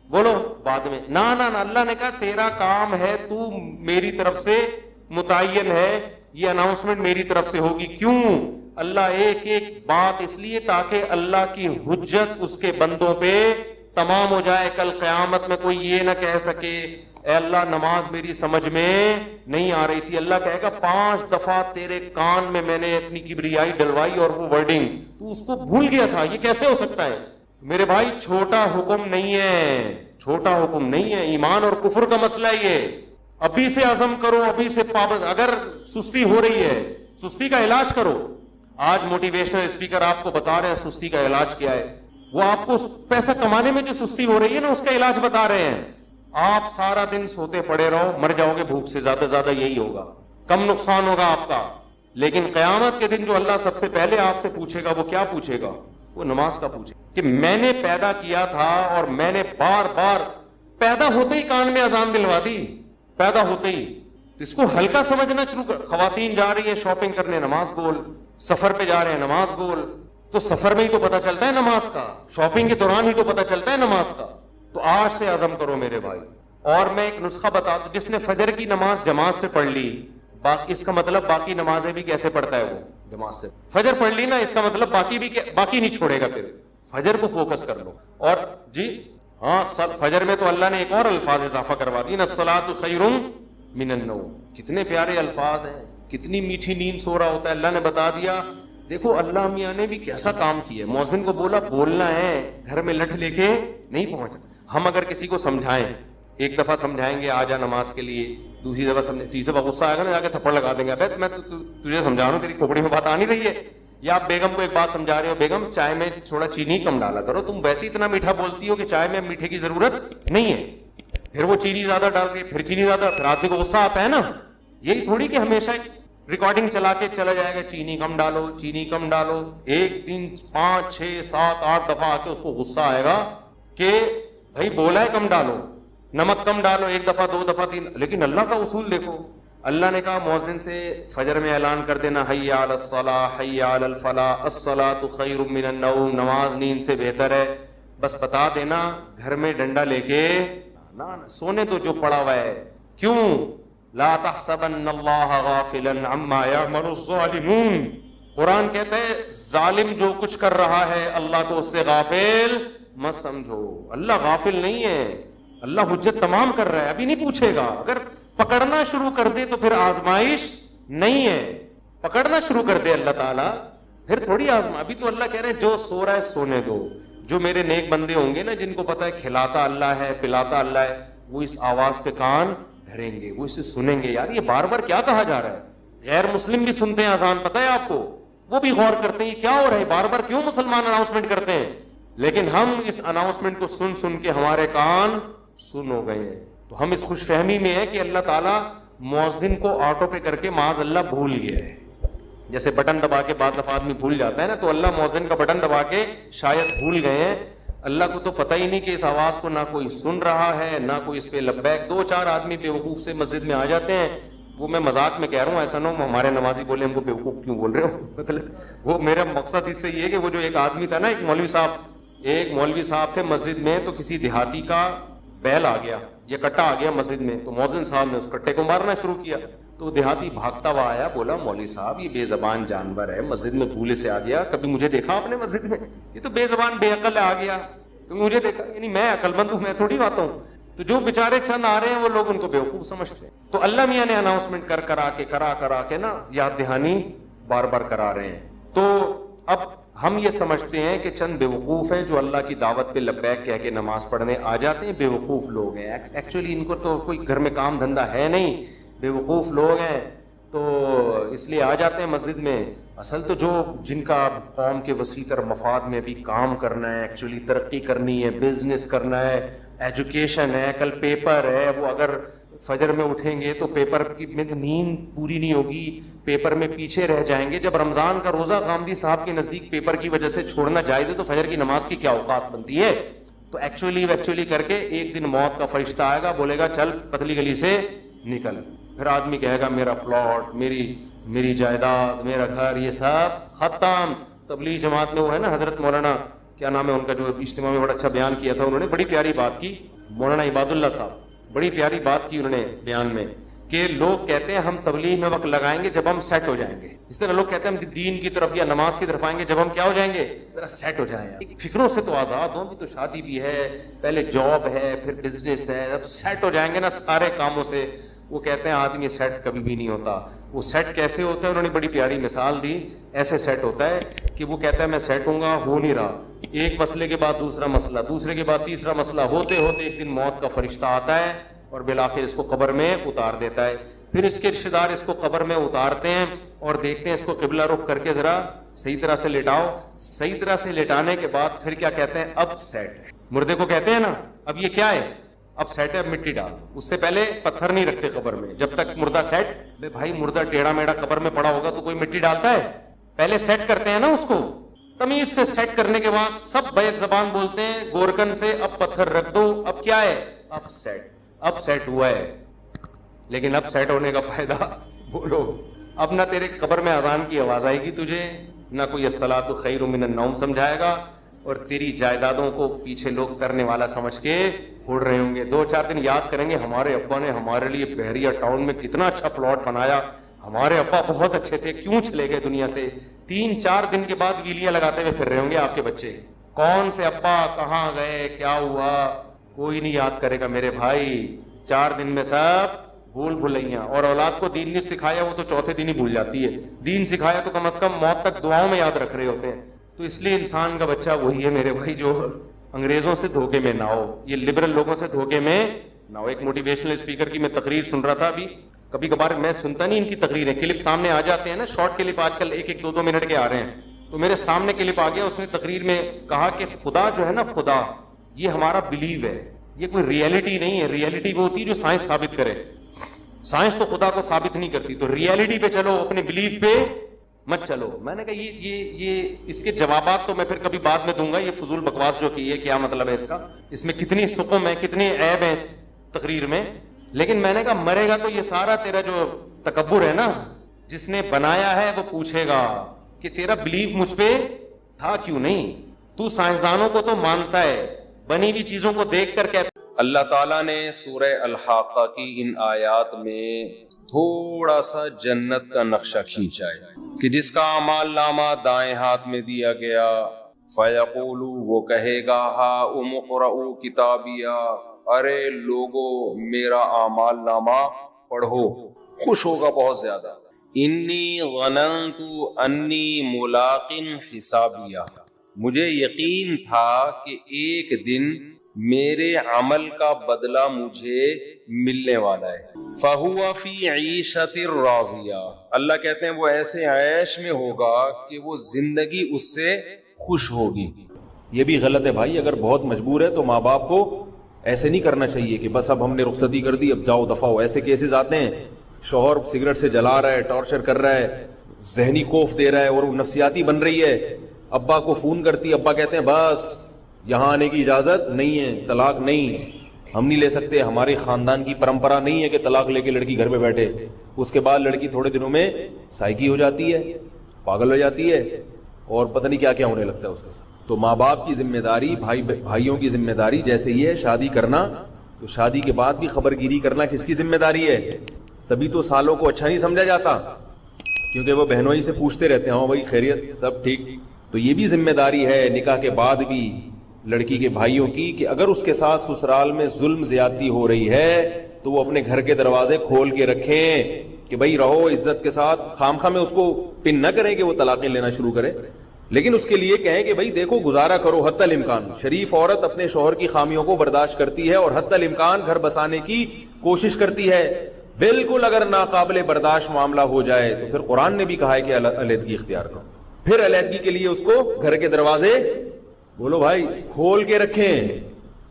بولو بعد میں۔ نہ نہ نہ، اللہ نے کہا تیرا کام ہے، تو میری طرف سے متعین ہے، یہ اناؤنسمنٹ میری طرف سے ہوگی۔ کیوں؟ اللہ ایک ایک بات اس لیے تاکہ اللہ کی حجت اس کے بندوں پہ تمام ہو جائے، کل قیامت میں کوئی یہ نہ کہہ سکے اے اللہ نماز میری سمجھ میں نہیں آ رہی تھی۔ اللہ کہے گا 5 دفعہ تیرے کان میں نے اپنی کبریائی ڈلوائی اور وہ ورڈنگ تو اس کو بھول گیا تھا، یہ کیسے ہو سکتا ہے؟ میرے بھائی چھوٹا حکم نہیں ہے، چھوٹا حکم نہیں ہے، ایمان اور کفر کا مسئلہ یہ۔ ابھی سے عزم کرو، ابھی سے پابند۔ اگر سستی ہو رہی ہے سستی کا علاج کرو۔ آج موٹیویشنل اسپیکر آپ کو بتا رہے ہیں سستی کا علاج کیا ہے، وہ آپ کو پیسہ کمانے میں جو سستی ہو رہی ہے نا اس کا علاج بتا رہے ہیں۔ آپ سارا دن سوتے پڑے رہو، مر جاؤ گے بھوک سے، زیادہ زیادہ یہی ہوگا، کم نقصان ہوگا آپ کا۔ لیکن قیامت کے دن جو اللہ سب سے پہلے آپ سے پوچھے گا وہ کیا پوچھے گا؟ وہ نماز کا پوچھے کہ میں نے پیدا کیا تھا اور میں نے بار بار پیدا ہوتے ہی کان میں اذان دلوا دی، پیدا ہوتے ہی۔ اس کو ہلکا سمجھنا شروع کر۔ خواتین جا رہی ہیں شاپنگ کرنے، نماز بول، سفر پہ جا رہے ہیں نماز بول، تو سفر میں ہی تو پتہ چلتا ہے نماز کا، شاپنگ کے دوران ہی تو پتہ چلتا ہے نماز کا۔ تو آج سے عزم کرو میرے بھائی۔ اور میں ایک نسخہ بتا دوں، جس نے فجر کی نماز جماعت سے پڑھ لی، اس کا مطلب باقی نمازیں بھی کیسے پڑھتا ہے وہ؟ جماعت سے۔ فجر پڑھ لی نا، اس کا مطلب باقی نہیں چھوڑے گا، پھر فجر کو فوکس کر لو۔ اور جی ہاں، فجر میں تو اللہ نے ایک اور الفاظ اضافہ کروا دی نا، الصلاۃ خیر من النوم۔ کتنے پیارے الفاظ ہیں، کتنی میٹھی نیند سو رہا ہوتا ہے، اللہ نے بتا دیا۔ دیکھو اللہ میاں نے بھی کیسا کام کیا، مؤذن کو بولا بولنا ہے، گھر میں لٹ لے کے نہیں پہنچا۔ ہم اگر کسی کو سمجھائیں، ایک دفعہ سمجھائیں گے آ جا نماز کے لیے، دوسری دفعہ سمجھیں، تیسری دفعہ غصہ آئے گا نا، جا کے تھپڑ لگا دیں گے، ابے میں تجھے سمجھا رہا ہوں، تیری کھوپڑی میں بات آ نہیں رہی ہے، یا آپ بیگم کو ایک بات سمجھا رہے ہو, بیگم چائے میں تھوڑا چینی کم ڈالا کرو, تم ویسے اتنا میٹھا بولتی ہو کہ چائے میں میٹھے کی ضرورت نہیں ہے, پھر وہ چینی زیادہ ڈال رہی ہے, پھر چینی زیادہ, پھر آدمی کو غصہ آتا ہے نا. یہی تھوڑی کہ ہمیشہ ریکارڈنگ چلا کے چلا جائے گا چینی کم ڈالو چینی کم ڈالو. ایک دن 5 6 7 8 دفعہ آ کے اس کو غصہ آئے گا کہ بھائی بولا ہے کم ڈالو, نمک کم ڈالو, 1 دفعہ 2 دفعہ 3. لیکن اللہ کا اصول دیکھو, اللہ نے کہا مؤذن سے فجر میں اعلان کر دینا حی علی الصلاۃ حی علی الفلاح الصلاۃ خیر من النوم, نماز نیند سے بہتر ہے. بس بتا دینا گھر میں ڈنڈا لے کے نہ سونے تو جو پڑا ہوا ہے. کیوں؟ لا تحسبن اللہ غافلا عما یعمل الظالمون. قرآن کہتا ہے ظالم جو کچھ کر رہا ہے اللہ کو اس سے غافل مت سمجھو. اللہ غافل نہیں ہے, اللہ حجت تمام کر رہا ہے, ابھی نہیں پوچھے گا. اگر پکڑنا شروع کر دے تو پھر آزمائش نہیں ہے, پکڑنا شروع کر دے اللہ تعالیٰ پھر تھوڑی آزما. ابھی تو اللہ کہہ رہے ہیں جو سو رہا ہے سونے دو. جو میرے نیک بندے ہوں گے نا جن کو پتا ہے کھلاتا اللہ ہے پلاتا اللہ ہے, وہ اس آواز پہ کان دھریں گے, وہ اسے سنیں گے. یار یہ بار بار کیا کہا جا رہا ہے؟ غیر مسلم بھی سنتے ہیں اذان, پتہ ہے آپ کو, وہ بھی غور کرتے ہیں یہ کیا ہو رہا ہے, بار بار کیوں مسلمان اناؤنسمنٹ کرتے ہیں. لیکن ہم اس اناؤنسمنٹ کو سن سن کے ہمارے کان سن ہو گئے ہیں. تو ہم اس خوش فہمی میں ہے کہ اللہ تعالیٰ مؤذن کو آٹو پہ کر کے معاذ اللہ بھول گیا ہے. جیسے بٹن دبا کے بعض دفعہ آدمی بھول جاتا ہے نا, تو اللہ مؤذن کا بٹن دبا کے شاید بھول گئے ہیں. اللہ کو تو پتہ ہی نہیں کہ اس آواز کو نہ کوئی سن رہا ہے نہ کوئی اس پہ لبیک. 2-4 آدمی بیوقوف سے مسجد میں آ جاتے ہیں. وہ میں مذاق میں کہہ رہا ہوں, ایسا نہ ہو ہمارے نمازی بولے ہم کو بیوقوف کیوں بول رہے ہو. مطلب وہ میرا مقصد اس سے یہ ہے کہ وہ جو ایک آدمی تھا نا, ایک مولوی صاحب تھے مسجد میں, تو کسی دیہاتی کا بیل آ گیا یا کٹا آ گیا مسجد میں, تو مؤذن صاحب نے اس کٹے کو مارنا شروع کیا. تو دیہاتی بھاگتا ہوا آیا, بولا مولوی صاحب یہ بے زبان جانور ہے, مسجد میں بھولے سے آ گیا, کبھی مجھے دیکھا آپ نے مسجد میں؟ یہ تو بے زبان بے عقل آ گیا, کبھی مجھے دیکھا؟ یعنی میں عقل مند ہوں, میں تھوڑی بات ہوں. تو جو بیچارے چند آ رہے ہیں وہ لوگ ان کو بیوقوف سمجھتے ہیں. تو اللہ میاں نے اناؤنسمنٹ کرا کے نا یاد دہانی بار بار کرا رہے ہیں. تو اب ہم یہ سمجھتے ہیں کہ چند بیوقوف ہیں جو اللہ کی دعوت پہ لبیک کہہ کے نماز پڑھنے آ جاتے ہیں, بیوقوف لوگ ہیں. ایکچولی ان کو تو کوئی گھر میں کام دھندا ہے نہیں, بیوقوف لوگ ہیں, تو اس لیے آ جاتے ہیں مسجد میں. اصل تو جو جن کا قوم کے وسیع تر مفاد میں بھی کام کرنا ہے, ایکچولی ترقی کرنی ہے, بزنس کرنا ہے, ایجوکیشن ہے, کل پیپر ہے, وہ اگر فجر میں اٹھیں گے تو پیپر کی میں نیند پوری نہیں ہوگی, پیپر میں پیچھے رہ جائیں گے. جب رمضان کا روزہ غامدی صاحب کے نزدیک پیپر کی وجہ سے چھوڑنا جائز ہے تو فجر کی نماز کی کیا اوقات بنتی ہے. تو ایکچولی کر کے ایک دن موت کا فرشتہ آئے گا, بولے گا چل پتلی گلی سے نکل. پھر آدمی کہے گا میرا پلاٹ, میری جائیداد, میرا گھر, یہ سب ختم. تبلیغ جماعت میں وہ ہے نا حضرت مولانا کیا نام ہے ان کا, جو اجتماع میں بڑا اچھا بیان کیا تھا, انہوں نے بڑی پیاری بات کی, مولانا عباد اللہ صاحب, بڑی پیاری بات کی انہوں نے بیان میں, کہ لوگ کہتے ہیں ہم تبلیغ میں وقت لگائیں گے جب ہم سیٹ ہو جائیں گے. اس طرح لوگ کہتے ہیں ہم دین کی طرف یا نماز کی طرف آئیں گے جب ہم کیا ہو جائیں گے, ذرا سیٹ ہو جائیں. فکروں سے تو آزاد ہوں, بھی تو شادی بھی ہے, پہلے جاب ہے, پھر بزنس ہے, اب سیٹ ہو جائیں گے نا سارے کاموں سے. وہ کہتے ہیں آدمی سیٹ کبھی بھی نہیں ہوتا. وہ سیٹ کیسے ہوتا ہے, انہوں نے بڑی پیاری مثال دی. ایسے سیٹ ہوتا ہے کہ وہ کہتا ہے میں سیٹ ہوں گا, ہو نہیں رہا, ایک مسئلے کے بعد دوسرا مسئلہ, دوسرے کے بعد تیسرا مسئلہ, ہوتے ہوتے ایک دن موت کا فرشتہ آتا ہے اور بالآخر اس کو قبر میں اتار دیتا ہے. پھر اس کے رشتے دار اس کو قبر میں اتارتے ہیں اور دیکھتے ہیں اس کو قبلہ رخ کر کے ذرا صحیح طرح سے لٹاؤ. صحیح طرح سے لٹانے کے بعد پھر کیا کہتے ہیں, اب سیٹ ہے. مردے کو کہتے ہیں نا اب یہ کیا ہے, اب سیٹ ہے, اب مٹی ڈال. اس سے پہلے پتھر نہیں رکھتے قبر میں جب تک مردہ سیٹ. بھائی مردہ ٹیڑھا میڑا قبر میں پڑا ہوگا تو کوئی مٹی ڈالتا ہے؟ پہلے سیٹ کرتے ہیں نا اس کو. تمیز سے سیٹ کرنے کے بعد سب بیک زبان بولتے ہیں گورکن سے, اب پتھر رکھ دو, اب کیا ہے, اب سیٹ ہوا ہے. لیکن اب سیٹ ہونے کا فائدہ بولو, اب نہ تیرے قبر میں اذان کی آواز آئے گی تجھے, نہ کوئی الصلاۃ خیر من النوم سمجھائے گا, اور تیری جائیدادوں کو پیچھے لوگ کرنے والا سمجھ کے پھوڑ رہے ہوں گے. 2-4 دن یاد کریں گے ہمارے ابا نے ہمارے لیے بحریہ ٹاؤن میں کتنا اچھا پلاٹ بنایا, ہمارے ابا بہت اچھے تھے, کیوں چلے گئے دنیا سے. 3-4 دن کے بعد ویلیاں لگاتے ہوئے پھر رہے ہوں گے آپ کے بچے, کون سے ابا کہاں گئے, کیا ہوا, کوئی نہیں یاد کرے گا میرے بھائی. 4 دن میں سب بھول بھلائیاں. اور اولاد کو دین نہیں سکھایا وہ تو چوتھے دن ہی بھول جاتی ہے, دین سکھایا تو کم از کم موت تک دعاؤں میں یاد رکھ رہے ہوتے ہیں. تو اس لیے انسان کا بچہ وہی ہے میرے بھائی جو انگریزوں سے دھوکے میں نہ ہو, یہ لبرل لوگوں سے دھوکے میں نہ ہو. ایک موٹیویشنل اسپیکر کی میں تقریر سن رہا تھا ابھی, کبھی کبھار میں سنتا نہیں ان کی تقریریں, کلپ سامنے آ جاتے ہیں نا, شارٹ کلپ آج کل 1-2 منٹ کے آ رہے ہیں. تو میرے سامنے کلپ آ گیا, اس نے تقریر میں کہا کہ خدا جو ہے نا, خدا یہ ہمارا بلیو ہے, یہ کوئی ریئلٹی نہیں ہے. ریئلٹی وہ ہوتی ہے جو سائنس ثابت کرے, سائنس تو خدا کو ثابت نہیں کرتی, تو ریئلٹی پہ چلو, اپنے بلیف پہ مت چلو. میں نے کہا یہ اس کے جوابات تو میں پھر کبھی بعد میں دوں گا, یہ فضول بکواس جو کی ہے کیا مطلب ہے اس کا, اس میں کتنی سقم ہے, کتنے عیب ہیں اس تقریر میں. لیکن میں نے کہا مرے گا تو یہ سارا تیرا جو تکبر ہے نا, جس نے بنایا ہے وہ پوچھے گا کہ تیرا بلیف مجھ پہ تھا کیوں نہیں. تو سائنسدانوں کو تو مانتا ہے, بنی ہوئی چیزوں کو دیکھ کر کہتا. اللہ تعالیٰ نے سورہ الحاقہ کی ان آیات میں تھوڑا سا جنت کا نقشہ کھینچا ہے کہ جس کا اعمال نامہ دائیں ہاتھ میں دیا گیا, فَيَقُولُ وہ کہے گا ہَاؤْمُ اقْرَءُوا کتابیہ, ارے لوگو میرا اعمال نامہ پڑھو. خوش ہوگا بہت زیادہ. انی ظننت انی ملاق حسابیہ, مجھے یقین تھا کہ ایک دن میرے عمل کا بدلہ مجھے ملنے والا ہے. فَهُوَ فِي عِيشَةٍ رَاضِيَةٍ, اللہ کہتے ہیں وہ ایسے عیش میں ہوگا کہ وہ زندگی اس سے خوش ہوگی. یہ بھی غلط ہے بھائی, اگر بہت مجبور ہے تو ماں باپ کو ایسے نہیں کرنا چاہیے کہ بس اب ہم نے رخصتی کر دی, اب جاؤ دفعہ ہو. ایسے کیسز آتے ہیں, شوہر سگریٹ سے جلا رہا ہے, ٹارچر کر رہا ہے, ذہنی خوف دے رہا ہے, اور وہ نفسیاتی بن رہی ہے. ابا کو فون کرتی, ابا کہتے ہیں بس یہاں آنے کی اجازت نہیں ہے, طلاق نہیں, ہم نہیں لے سکتے, ہماری خاندان کی پرمپرا نہیں ہے کہ طلاق لے کے لڑکی گھر پہ بیٹھے. اس کے بعد لڑکی تھوڑے دنوں میں سائیکی ہو جاتی ہے, پاگل ہو جاتی ہے, اور پتہ نہیں کیا کیا ہونے لگتا ہے اس کے ساتھ. تو ماں باپ کی ذمہ داری, بھائیوں کی ذمہ داری جیسے یہ ہے شادی کرنا, تو شادی کے بعد بھی خبر گیری کرنا کس کی ذمہ داری ہے. تبھی تو سالوں کو اچھا نہیں سمجھا جاتا, کیونکہ وہ بہنوئی سے پوچھتے رہتے ہیں, ہاں بھائی خیریت سب ٹھیک. تو یہ بھی ذمہ داری ہے نکاح کے بعد بھی لڑکی کے بھائیوں کی کہ اگر اس کے ساتھ سسرال میں ظلم زیادتی ہو رہی ہے تو وہ اپنے گھر کے دروازے کھول کے رکھیں کہ بھائی رہو عزت کے ساتھ. خامخواہ میں اس کو پن نہ کریں کہ وہ طلاقیں لینا شروع کرے, لیکن اس کے لیے کہیں کہ بھائی دیکھو گزارا کرو حتی الامکان. شریف عورت اپنے شوہر کی خامیوں کو برداشت کرتی ہے اور حتی الامکان گھر بسانے کی کوشش کرتی ہے. بالکل اگر ناقابل برداشت معاملہ ہو جائے تو پھر قرآن نے بھی کہا ہے کہ علیحدگی اختیار کرو. پھر علیحدگی کے لیے اس کو گھر کے دروازے بولو بھائی کھول کے رکھیں,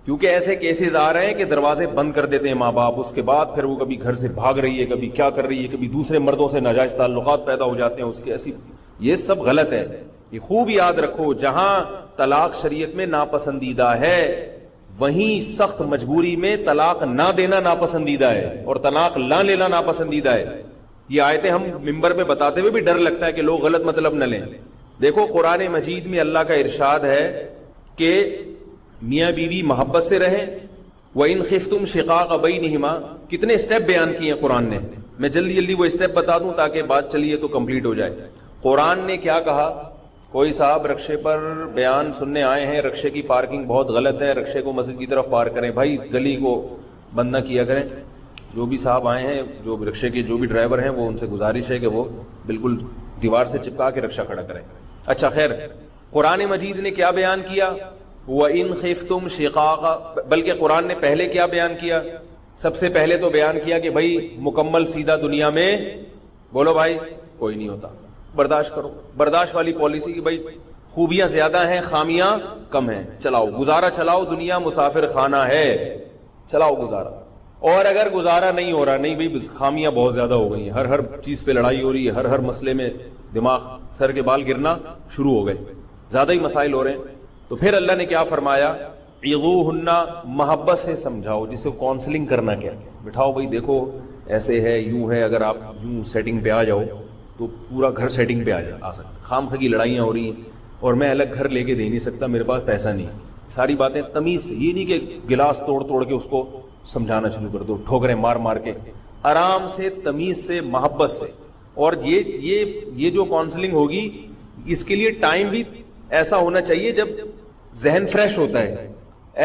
کیونکہ ایسے کیسز آ رہے ہیں کہ دروازے بند کر دیتے ہیں ماں باپ, اس کے بعد پھر وہ کبھی گھر سے بھاگ رہی ہے, کبھی کیا کر رہی ہے, کبھی دوسرے مردوں سے ناجائز تعلقات پیدا ہو جاتے ہیں اس کے. ایسی یہ سب غلط ہے. یہ خوب یاد رکھو, جہاں طلاق شریعت میں ناپسندیدہ ہے وہیں سخت مجبوری میں طلاق نہ دینا ناپسندیدہ ہے, اور طلاق نہ لینا ناپسندیدہ ہے. یہ آیتیں ہم ممبر پہ بتاتے ہوئے بھی ڈر لگتا ہے کہ لوگ غلط مطلب نہ لیں. دیکھو قرآن مجید میں اللہ کا ارشاد ہے کہ میاں بیوی محبت سے رہیں. وَإِنْ خِفْتُمْ شِقَاقَ بَيْنِهِمَا, کتنے اسٹیپ بیان کیے ہیں قرآن نے. میں جلدی جلدی وہ اسٹیپ بتا دوں تاکہ بات چلیے تو کمپلیٹ ہو جائے. قرآن نے کیا کہا, کوئی صاحب رکشے پر بیان سننے آئے ہیں, رکشے کی پارکنگ بہت غلط ہے, رکشے کو مسجد کی طرف پارک کریں. بھائی گلی کو بند نہ کیا کریں. جو بھی صاحب آئے ہیں, جو بھی رکشے کے جو بھی ڈرائیور ہیں, وہ ان سے گزارش ہے کہ وہ بالکل دیوار سے چپکا کے رکشہ کھڑا کریں. اچھا خیر, قرآن مجید نے کیا بیان کیا, وَإِنْ خِفْتُمْ شِقَاقَ, بلکہ قرآن نے پہلے کیا بیان کیا, سب سے پہلے تو بیان کیا کہ بھائی مکمل سیدھا دنیا میں بولو بھائی کوئی نہیں ہوتا, برداشت کرو. برداشت والی پالیسی کی بھائی خوبیاں زیادہ ہیں خامیاں کم ہیں, چلاؤ گزارا چلاؤ, دنیا مسافر خانہ ہے, چلاؤ گزارا. اور اگر گزارا نہیں ہو رہا, نہیں بھائی خامیاں بہت زیادہ ہو گئی ہیں, ہر چیز پہ لڑائی ہو رہی ہے, ہر مسئلے میں دماغ سر کے بال گرنا شروع ہو گئے, زیادہ ہی مسائل ہو رہے ہیں, تو پھر اللہ نے کیا فرمایا, عظوہن, محبت سے سمجھاؤ. جسے کاؤنسلنگ کرنا کیا, بٹھاؤ بھائی دیکھو ایسے ہے, یوں ہے, اگر آپ یوں سیٹنگ پہ آ جاؤ تو پورا گھر سیٹنگ پہ آ سکتا. خام خواہ کی لڑائیاں ہو رہی ہیں, اور میں الگ گھر لے کے دے نہیں سکتا, میرے پاس پیسہ نہیں. ساری باتیں تمیز سے, یہ نہیں کہ گلاس توڑ کے اس کو سمجھانا شروع کر دو, ٹھوکریں مار کے, آرام سے, تمیز سے, محبت سے. اور یہ جو کاؤنسلنگ ہوگی اس کے لیے ٹائم بھی ایسا ہونا چاہیے جب ذہن فریش ہوتا ہے.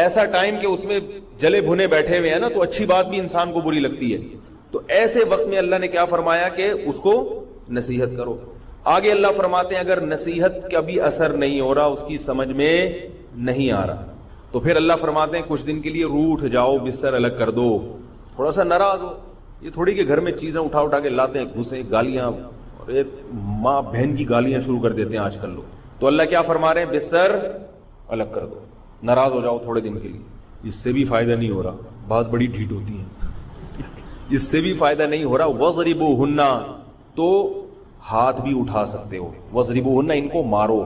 ایسا ٹائم کہ اس میں جلے بھنے بیٹھے ہوئے ہیں نا, تو اچھی بات بھی انسان کو بری لگتی ہے. تو ایسے وقت میں اللہ نے کیا فرمایا کہ اس کو نصیحت کرو. آگے اللہ فرماتے ہیں اگر نصیحت کا بھی اثر نہیں ہو رہا, اس کی سمجھ میں نہیں آ رہا, تو پھر اللہ فرماتے ہیں کچھ دن کے لیے روٹھ جاؤ, بستر الگ کر دو. تھوڑا سا ناراض ہو, یہ تھوڑی کہ گھر میں چیزیں اٹھا کے لاتے ہیں, گھسیں, گالیاں, اور ماں بہن کی گالیاں شروع کر دیتے ہیں آج کل لوگ. تو اللہ کیا فرما رہے ہیں؟ بستر الگ کر دو، ناراض ہو جاؤ تھوڑے دن کے لیے، اس سے بھی فائدہ نہیں ہو رہا، بعض بڑی ڈھیٹ ہوتی ہیں، اس سے بھی فائدہ نہیں ہو رہا، وَضْرِبُوهُنَّ، تو ہاتھ بھی اٹھا سکتے ہو، وَضْرِبُوهُنَّ، ان کو مارو،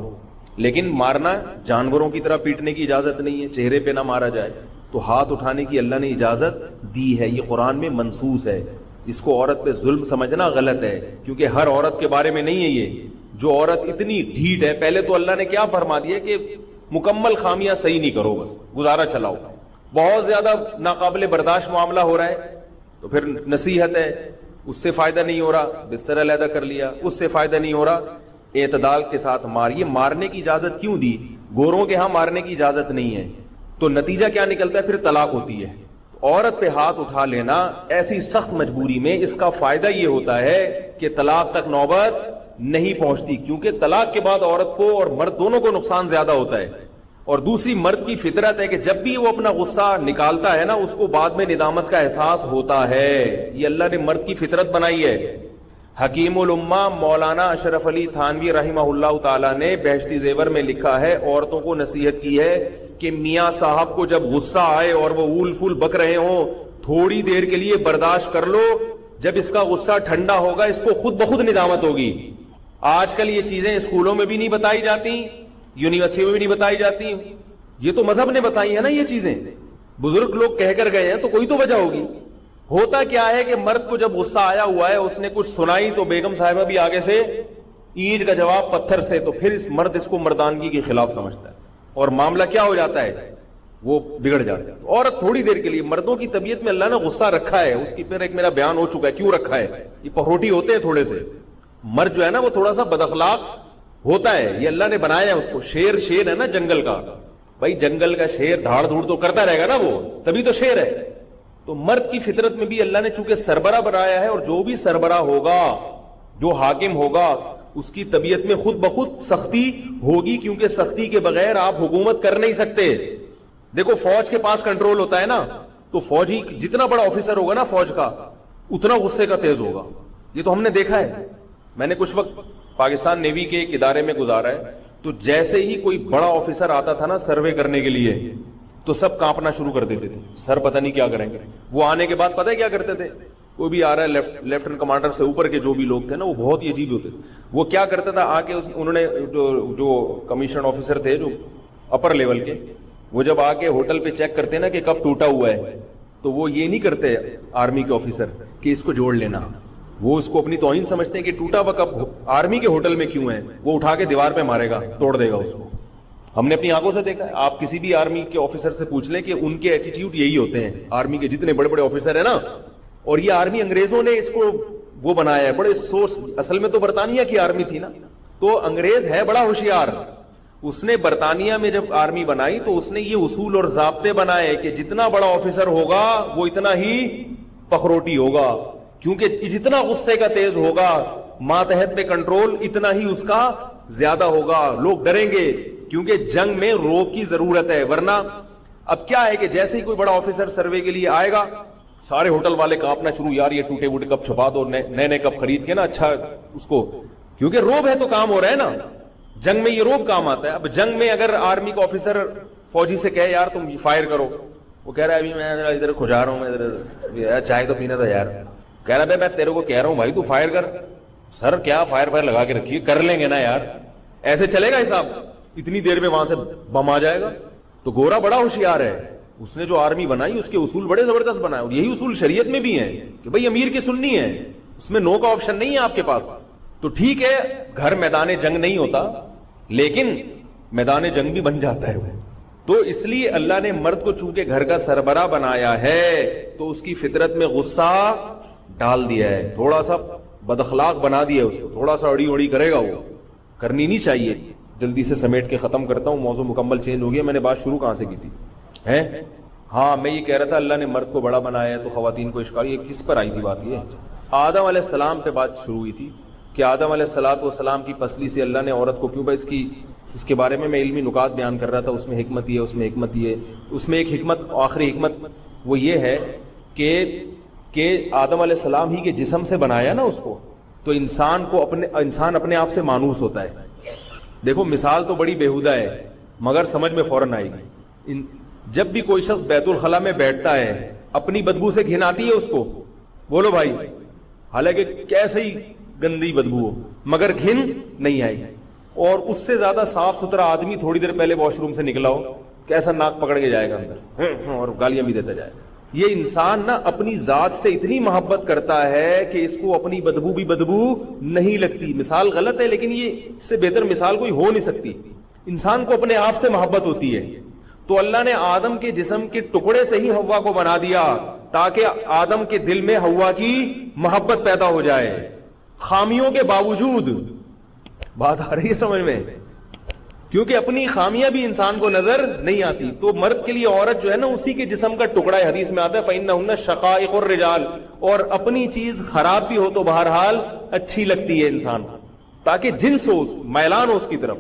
لیکن مارنا جانوروں کی طرح پیٹنے کی اجازت نہیں ہے، چہرے پہ نہ مارا جائے، تو ہاتھ اٹھانے کی اللہ نے اجازت دی ہے، یہ قرآن میں منصوص ہے۔ اس کو عورت پہ ظلم سمجھنا غلط ہے، کیونکہ ہر عورت کے بارے میں نہیں ہے یہ، جو عورت اتنی ڈھیٹ ہے، پہلے تو اللہ نے کیا فرما دیا کہ مکمل خامیاں صحیح نہیں کرو، بس گزارا چلاؤ، بہت زیادہ ناقابل برداشت معاملہ ہو رہا ہے تو پھر نصیحت ہے، اس سے فائدہ نہیں ہو رہا بستر علیحدہ کر لیا، اس سے فائدہ نہیں ہو رہا اعتدال کے ساتھ مار۔ یہ مارنے کی اجازت کیوں دی؟ گوروں کے ہاں مارنے کی اجازت نہیں ہے، تو نتیجہ کیا نکلتا ہے؟ پھر طلاق ہوتی ہے۔ عورت پہ ہاتھ اٹھا لینا ایسی سخت مجبوری میں، اس کا فائدہ یہ ہوتا ہے کہ طلاق تک نوبت نہیں پہنچتی، کیونکہ طلاق کے بعد عورت کو اور مرد دونوں کو نقصان زیادہ ہوتا ہے، اور دوسری مرد کی فطرت ہے کہ جب بھی وہ اپنا غصہ نکالتا ہے نا، اس کو بعد میں ندامت کا احساس ہوتا ہے، یہ اللہ نے مرد کی فطرت بنائی ہے۔ حکیم الامہ مولانا اشرف علی تھانوی رحمہ اللہ تعالیٰ نے بہشتی زیور میں لکھا ہے، عورتوں کو نصیحت کی ہے کہ میاں صاحب کو جب غصہ آئے اور وہ اول فول بک رہے ہوں، تھوڑی دیر کے لیے برداشت کر لو، جب اس کا غصہ ٹھنڈا ہوگا اس کو خود بخود ندامت ہوگی۔ آج کل یہ چیزیں اسکولوں میں بھی نہیں بتائی جاتی، یونیورسٹیوں میں بھی نہیں بتائی جاتی، یہ تو مذہب نے بتائی ہے نا، یہ چیزیں بزرگ لوگ کہہ کر گئے ہیں تو کوئی تو وجہ ہوگی۔ ہوتا کیا ہے کہ مرد کو جب غصہ آیا ہوا ہے، اس نے کچھ سنائی تو بیگم صاحبہ بھی آگے سے اینٹ کا جواب پتھر سے، تو پھر اس مرد اس کو مردانگی کے خلاف سمجھتا ہے اور معاملہ کیا ہو جاتا ہے؟ وہ بگڑ جاتا ہے۔ عورت تھوڑی دیر کے لیے، مردوں کی طبیعت میں اللہ نے غصہ رکھا ہے، اس کی پھر ایک میرا بیان ہو چکا ہے کیوں رکھا ہے، یہ پہروٹی ہوتے ہیں تھوڑے سے، مرد جو ہے نا وہ تھوڑا سا بد اخلاق ہوتا ہے، یہ اللہ نے بنایا ہے اس کو۔ شیر شیر ہے نا جنگل کا، بھائی جنگل کا شیر دھاڑ دھوڑ تو کرتا رہے گا نا، وہ تبھی تو شیر ہے۔ تو مرد کی فطرت میں بھی اللہ نے چونکہ سربراہ بنایا ہے، اور جو بھی سربراہ ہوگا، جو حاکم ہوگا، اس کی طبیعت میں خود بخود سختی ہوگی، کیونکہ سختی کے بغیر آپ حکومت کر نہیں سکتے۔ دیکھو فوج کے پاس کنٹرول ہوتا ہے نا، تو فوجی جتنا بڑا آفیسر ہوگا نا فوج کا، اتنا غصے کا تیز ہوگا، یہ تو ہم نے دیکھا ہے۔ میں نے کچھ وقت پاکستان نیوی کے ایک ادارے میں گزارا ہے، تو جیسے ہی کوئی بڑا آفیسر آتا تھا نا سروے کرنے کے لیے، تو سب کانپنا شروع کر دیتے تھے، سر پتہ نہیں کیا کریں گے۔ وہ آنے کے بعد پتہ ہے کیا کرتے تھے؟ کوئی بھی آ رہا ہے لیفٹنٹ کمانڈر سے اوپر کے جو بھی لوگ تھے نا، وہ بہت ہی عجیب ہوتے تھے۔ وہ کیا کرتا تھا، آ کے انہوں نے جو کمیشن آفیسر تھے جو اپر لیول کے، وہ جب آ کے ہوٹل پہ چیک کرتے نا کہ کب ٹوٹا ہوا ہے، تو وہ یہ نہیں کرتے آرمی کے آفیسر کہ اس کو جوڑ لینا، وہ اس کو اپنی توہین سمجھتے ہیں کہ ٹوٹا ہوا کب آرمی کے ہوٹل میں کیوں ہے، وہ اٹھا کے دیوار پہ مارے گا، توڑ دے گا اس کو۔ ہم نے اپنی آنکھوں سے دیکھا ہے، آپ کسی بھی آرمی کے آفیسر سے پوچھ لیں کہ ان کے ایٹیٹیوڈ یہی ہوتے ہیں، آرمی کے جتنے بڑے بڑے آفیسر ہیں نا، اور یہ آرمی انگریزوں نے اس کو وہ بنایا ہے بڑے سوچ، اصل میں تو برطانیہ کی آرمی تھی نا، تو انگریز ہے بڑا ہوشیار، اس نے برطانیہ میں جب آرمی بنائی تو اس نے یہ اصول اور ضابطے بنائے کہ جتنا بڑا آفیسر ہوگا وہ اتنا ہی پخروٹی ہوگا، کیونکہ جتنا غصے کا تیز ہوگا، ماتحت پہ کنٹرول اتنا ہی اس کا زیادہ ہوگا، لوگ ڈریں گے، کیونکہ جنگ میں روب کی ضرورت ہے۔ ورنہ اب کیا ہے کہ جیسے ہی کوئی بڑا آفیسر سروے کے لیے آئے گا، سارے ہوٹل والے کانپنا شروع، یار یہ ٹوٹے ووٹے کب چھپا دو، نئے کب خرید کے نا اچھا اس کو، کیونکہ روب ہے تو کام ہو رہا ہے نا، جنگ میں یہ روب کام آتا ہے۔ اب جنگ میں اگر آرمی کا آفیسر فوجی سے کہے یار تم فائر کرو، وہ کہہ رہا ہے ابھی میں ادھر کھجا رہا ہوں، میں ادھر چائے تو پینا تھا یار، کہہ رہا ہے میں تیرے کو کہہ رہا ہوں بھائی تو فائر کر، سر کیا فائر لگا کے رکھیے، کر لیں گے نا یار، ایسے چلے گا حساب، اتنی دیر میں وہاں سے بم آ جائے گا۔ تو گورا بڑا ہوشیار ہے، اس نے جو آرمی بنائی اس کے اصول بڑے زبردست بنائے، اور یہی اصول شریعت میں بھی ہیں کہ بھئی امیر کی سننی ہے، اس میں نو کا آپشن نہیں ہے آپ کے پاس۔ تو ٹھیک ہے گھر میدان جنگ نہیں ہوتا، لیکن میدان جنگ بھی بن جاتا ہے۔ تو اس لیے اللہ نے مرد کو چونکہ گھر کا سربراہ بنایا ہے تو اس کی فطرت میں غصہ ڈال دیا ہے، تھوڑا سا بد اخلاق بنا دیا اس کو، تھوڑا سا اڑی اڑی کرے گا، وہ کرنی نہیں چاہیے۔ جلدی سے سمیٹ کے ختم کرتا ہوں، موضوع مکمل چینج ہو گیا، میں نے بات شروع کہاں سے کی تھی ہے؟ ہاں میں یہ کہہ رہا تھا اللہ نے مرد کو بڑا بنایا ہے تو خواتین کو اشکال، یہ کس پر آئی تھی بات؟ یہ آدم علیہ السلام پہ بات شروع ہوئی تھی کہ آدم علیہ السلام کی پسلی سے اللہ نے عورت کو کیوں، اس کے بارے میں علمی نکات بیان کر رہا تھا، اس میں حکمت یہ، اس میں حکمت یہ، اس میں ایک حکمت، آخری حکمت وہ یہ ہے کہ آدم علیہ السلام ہی کے جسم سے بنایا نا اس کو، تو انسان اپنے آپ سے مانوس ہوتا ہے، دیکھو مثال تو بڑی بیہودہ ہے مگر سمجھ میں فوراً آئے گی. جب بھی کوئی شخص بیت الخلاء میں بیٹھتا ہے اپنی بدبو سے گھن آتی ہے اس کو؟ بولو بھائی. حالانکہ کیسے ہی گندی بدبو ہو مگر گھن نہیں آئے گی. اور اس سے زیادہ صاف ستھرا آدمی تھوڑی دیر پہلے واش روم سے نکلا ہو کیسا ناک پکڑ کے جائے گا اندر اور گالیاں بھی دیتا جائے گا. یہ انسان نا اپنی ذات سے اتنی محبت کرتا ہے کہ اس کو اپنی بدبو بھی بدبو نہیں لگتی. مثال غلط ہے لیکن یہ اس سے بہتر مثال کوئی ہو نہیں سکتی. انسان کو اپنے آپ سے محبت ہوتی ہے. تو اللہ نے آدم کے جسم کے ٹکڑے سے ہی ہوا کو بنا دیا تاکہ آدم کے دل میں ہوا کی محبت پیدا ہو جائے خامیوں کے باوجود. بات آ رہی ہے سمجھ میں؟ کیونکہ اپنی خامیاں بھی انسان کو نظر نہیں آتی. تو مرد کے لیے عورت جو ہے نا اسی کے جسم کا ٹکڑا ہے. حدیث میں آتا ہے فَإِنَّهُنَّ شَقَائِقُ الرِّجَالِ. اور اپنی چیز خراب بھی ہو تو بہرحال اچھی لگتی ہے انسان تاکہ جنس ہو میلان ہو اس کی طرف.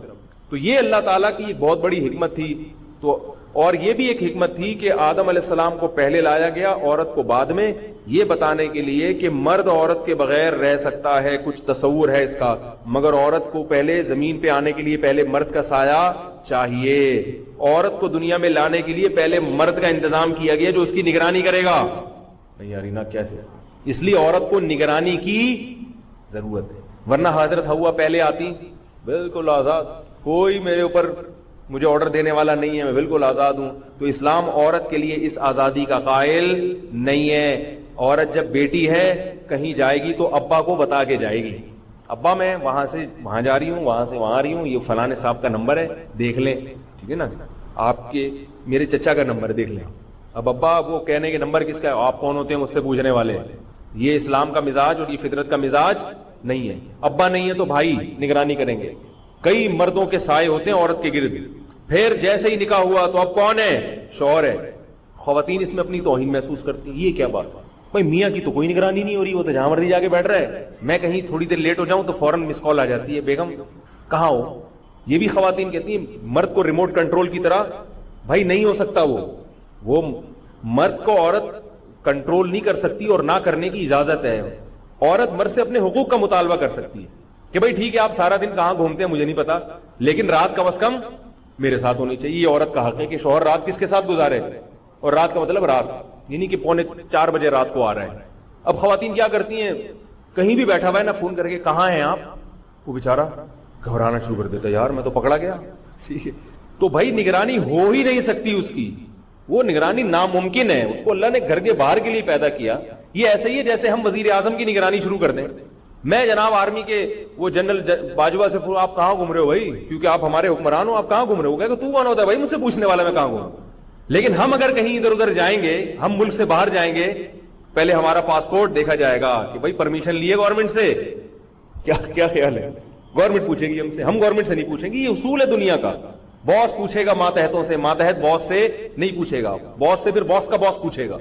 تو یہ اللہ تعالیٰ کی بہت بڑی حکمت تھی. تو اور یہ بھی ایک حکمت تھی کہ آدم علیہ السلام کو پہلے لایا گیا عورت کو بعد میں یہ بتانے کے لیے کہ مرد عورت کے بغیر رہ سکتا ہے. کچھ تصور ہے اس کا مگر عورت کو پہلے زمین پہ آنے کے لیے پہلے مرد کا سایہ چاہیے. عورت کو دنیا میں لانے کے لیے پہلے مرد کا انتظام کیا گیا جو اس کی نگرانی کرے گا. نہیں یار نا کیسے؟ اس لیے عورت کو نگرانی کی ضرورت ہے ورنہ حضرت ہوا پہلے آتی بالکل آزاد کوئی میرے اوپر مجھے آرڈر دینے والا نہیں ہے میں بالکل آزاد ہوں. تو اسلام عورت کے لیے اس آزادی کا قائل نہیں ہے. عورت جب بیٹی ہے کہیں جائے گی تو ابا کو بتا کے جائے گی ابا میں وہاں سے وہاں جا رہی ہوں وہاں سے وہاں آ رہی ہوں یہ فلانے صاحب کا نمبر ہے دیکھ لیں. ٹھیک ہے نا آپ کے میرے چچا کا نمبر دیکھ لیں. اب ابا وہ کہنے کے نمبر کس کا ہے آپ کون ہوتے ہیں مجھ سے پوچھنے والے. یہ اسلام کا مزاج اور یہ فطرت کا مزاج نہیں ہے. ابا نہیں ہے تو بھائی نگرانی کریں گے. کئی مردوں کے سائے ہوتے ہیں عورت کے گرد. پھر جیسے ہی نکاح ہوا تو اب کون ہے؟ شوہر ہے. خواتین اس میں اپنی توہین محسوس کرتی ہیں. یہ کیا بات؟ بھائی میاں کی تو کوئی نگرانی نہیں ہو رہی وہ تو جہاں مرضی جا کے بیٹھ رہا ہے. میں کہیں تھوڑی دیر لیٹ ہو جاؤں تو فوراً مس کال آ جاتی ہے بیگم کہاں ہو. یہ بھی خواتین کہتی ہیں مرد کو ریموٹ کنٹرول کی طرح. بھائی نہیں ہو سکتا. وہ مرد کو عورت کنٹرول نہیں کر سکتی اور نہ کرنے کی اجازت ہے. عورت مرد سے اپنے حقوق کا مطالبہ کر سکتی ہے کہ بھائی ٹھیک ہے آپ سارا دن کہاں گھومتے ہیں مجھے نہیں پتا لیکن رات کم از کم میرے ساتھ ہونی چاہیے. یہ عورت کا حق ہے کہ شوہر رات کس کے ساتھ گزارے. اور رات کا مطلب رات یعنی کہ 3:45 بجے رات کو آ رہا ہے. اب خواتین کیا کرتی ہیں کہیں بھی بیٹھا ہوا ہے نا فون کر کے کہاں ہیں آپ. وہ بیچارہ گھبرانا شروع کر دیتا ہے یار میں تو پکڑا گیا. ٹھیک ہے تو بھائی نگرانی ہو ہی نہیں سکتی اس کی. وہ نگرانی ناممکن ہے. اس کو اللہ نے گھر کے باہر کے لیے پیدا کیا. یہ ایسا ہی ہے جیسے ہم وزیر اعظم کی نگرانی شروع کر دیں. میں جناب آرمی کے وہ جنرل باجوہ سے آپ کہاں گھوم رہے ہو بھائی کیونکہ آپ ہمارے حکمران ہو آپ کہاں گھوم رہے ہو. کہ تو کون ہوتا ہے بھائی مجھ سے پوچھنے والا میں کہاں گھوم. لیکن ہم اگر کہیں ادھر ادھر جائیں گے ہم ملک سے باہر جائیں گے پہلے ہمارا پاسپورٹ دیکھا جائے گا کہ بھائی پرمیشن لیے گورنمنٹ سے. کیا خیال ہے؟ گورنمنٹ پوچھے گی ہم سے. ہم گورنمنٹ سے نہیں پوچھیں گے. یہ اصول ہے دنیا کا. باس پوچھے گا ماتحتوں سے ماتحت باس سے نہیں پوچھے گا. باس سے پھر باس کا باس پوچھے گا.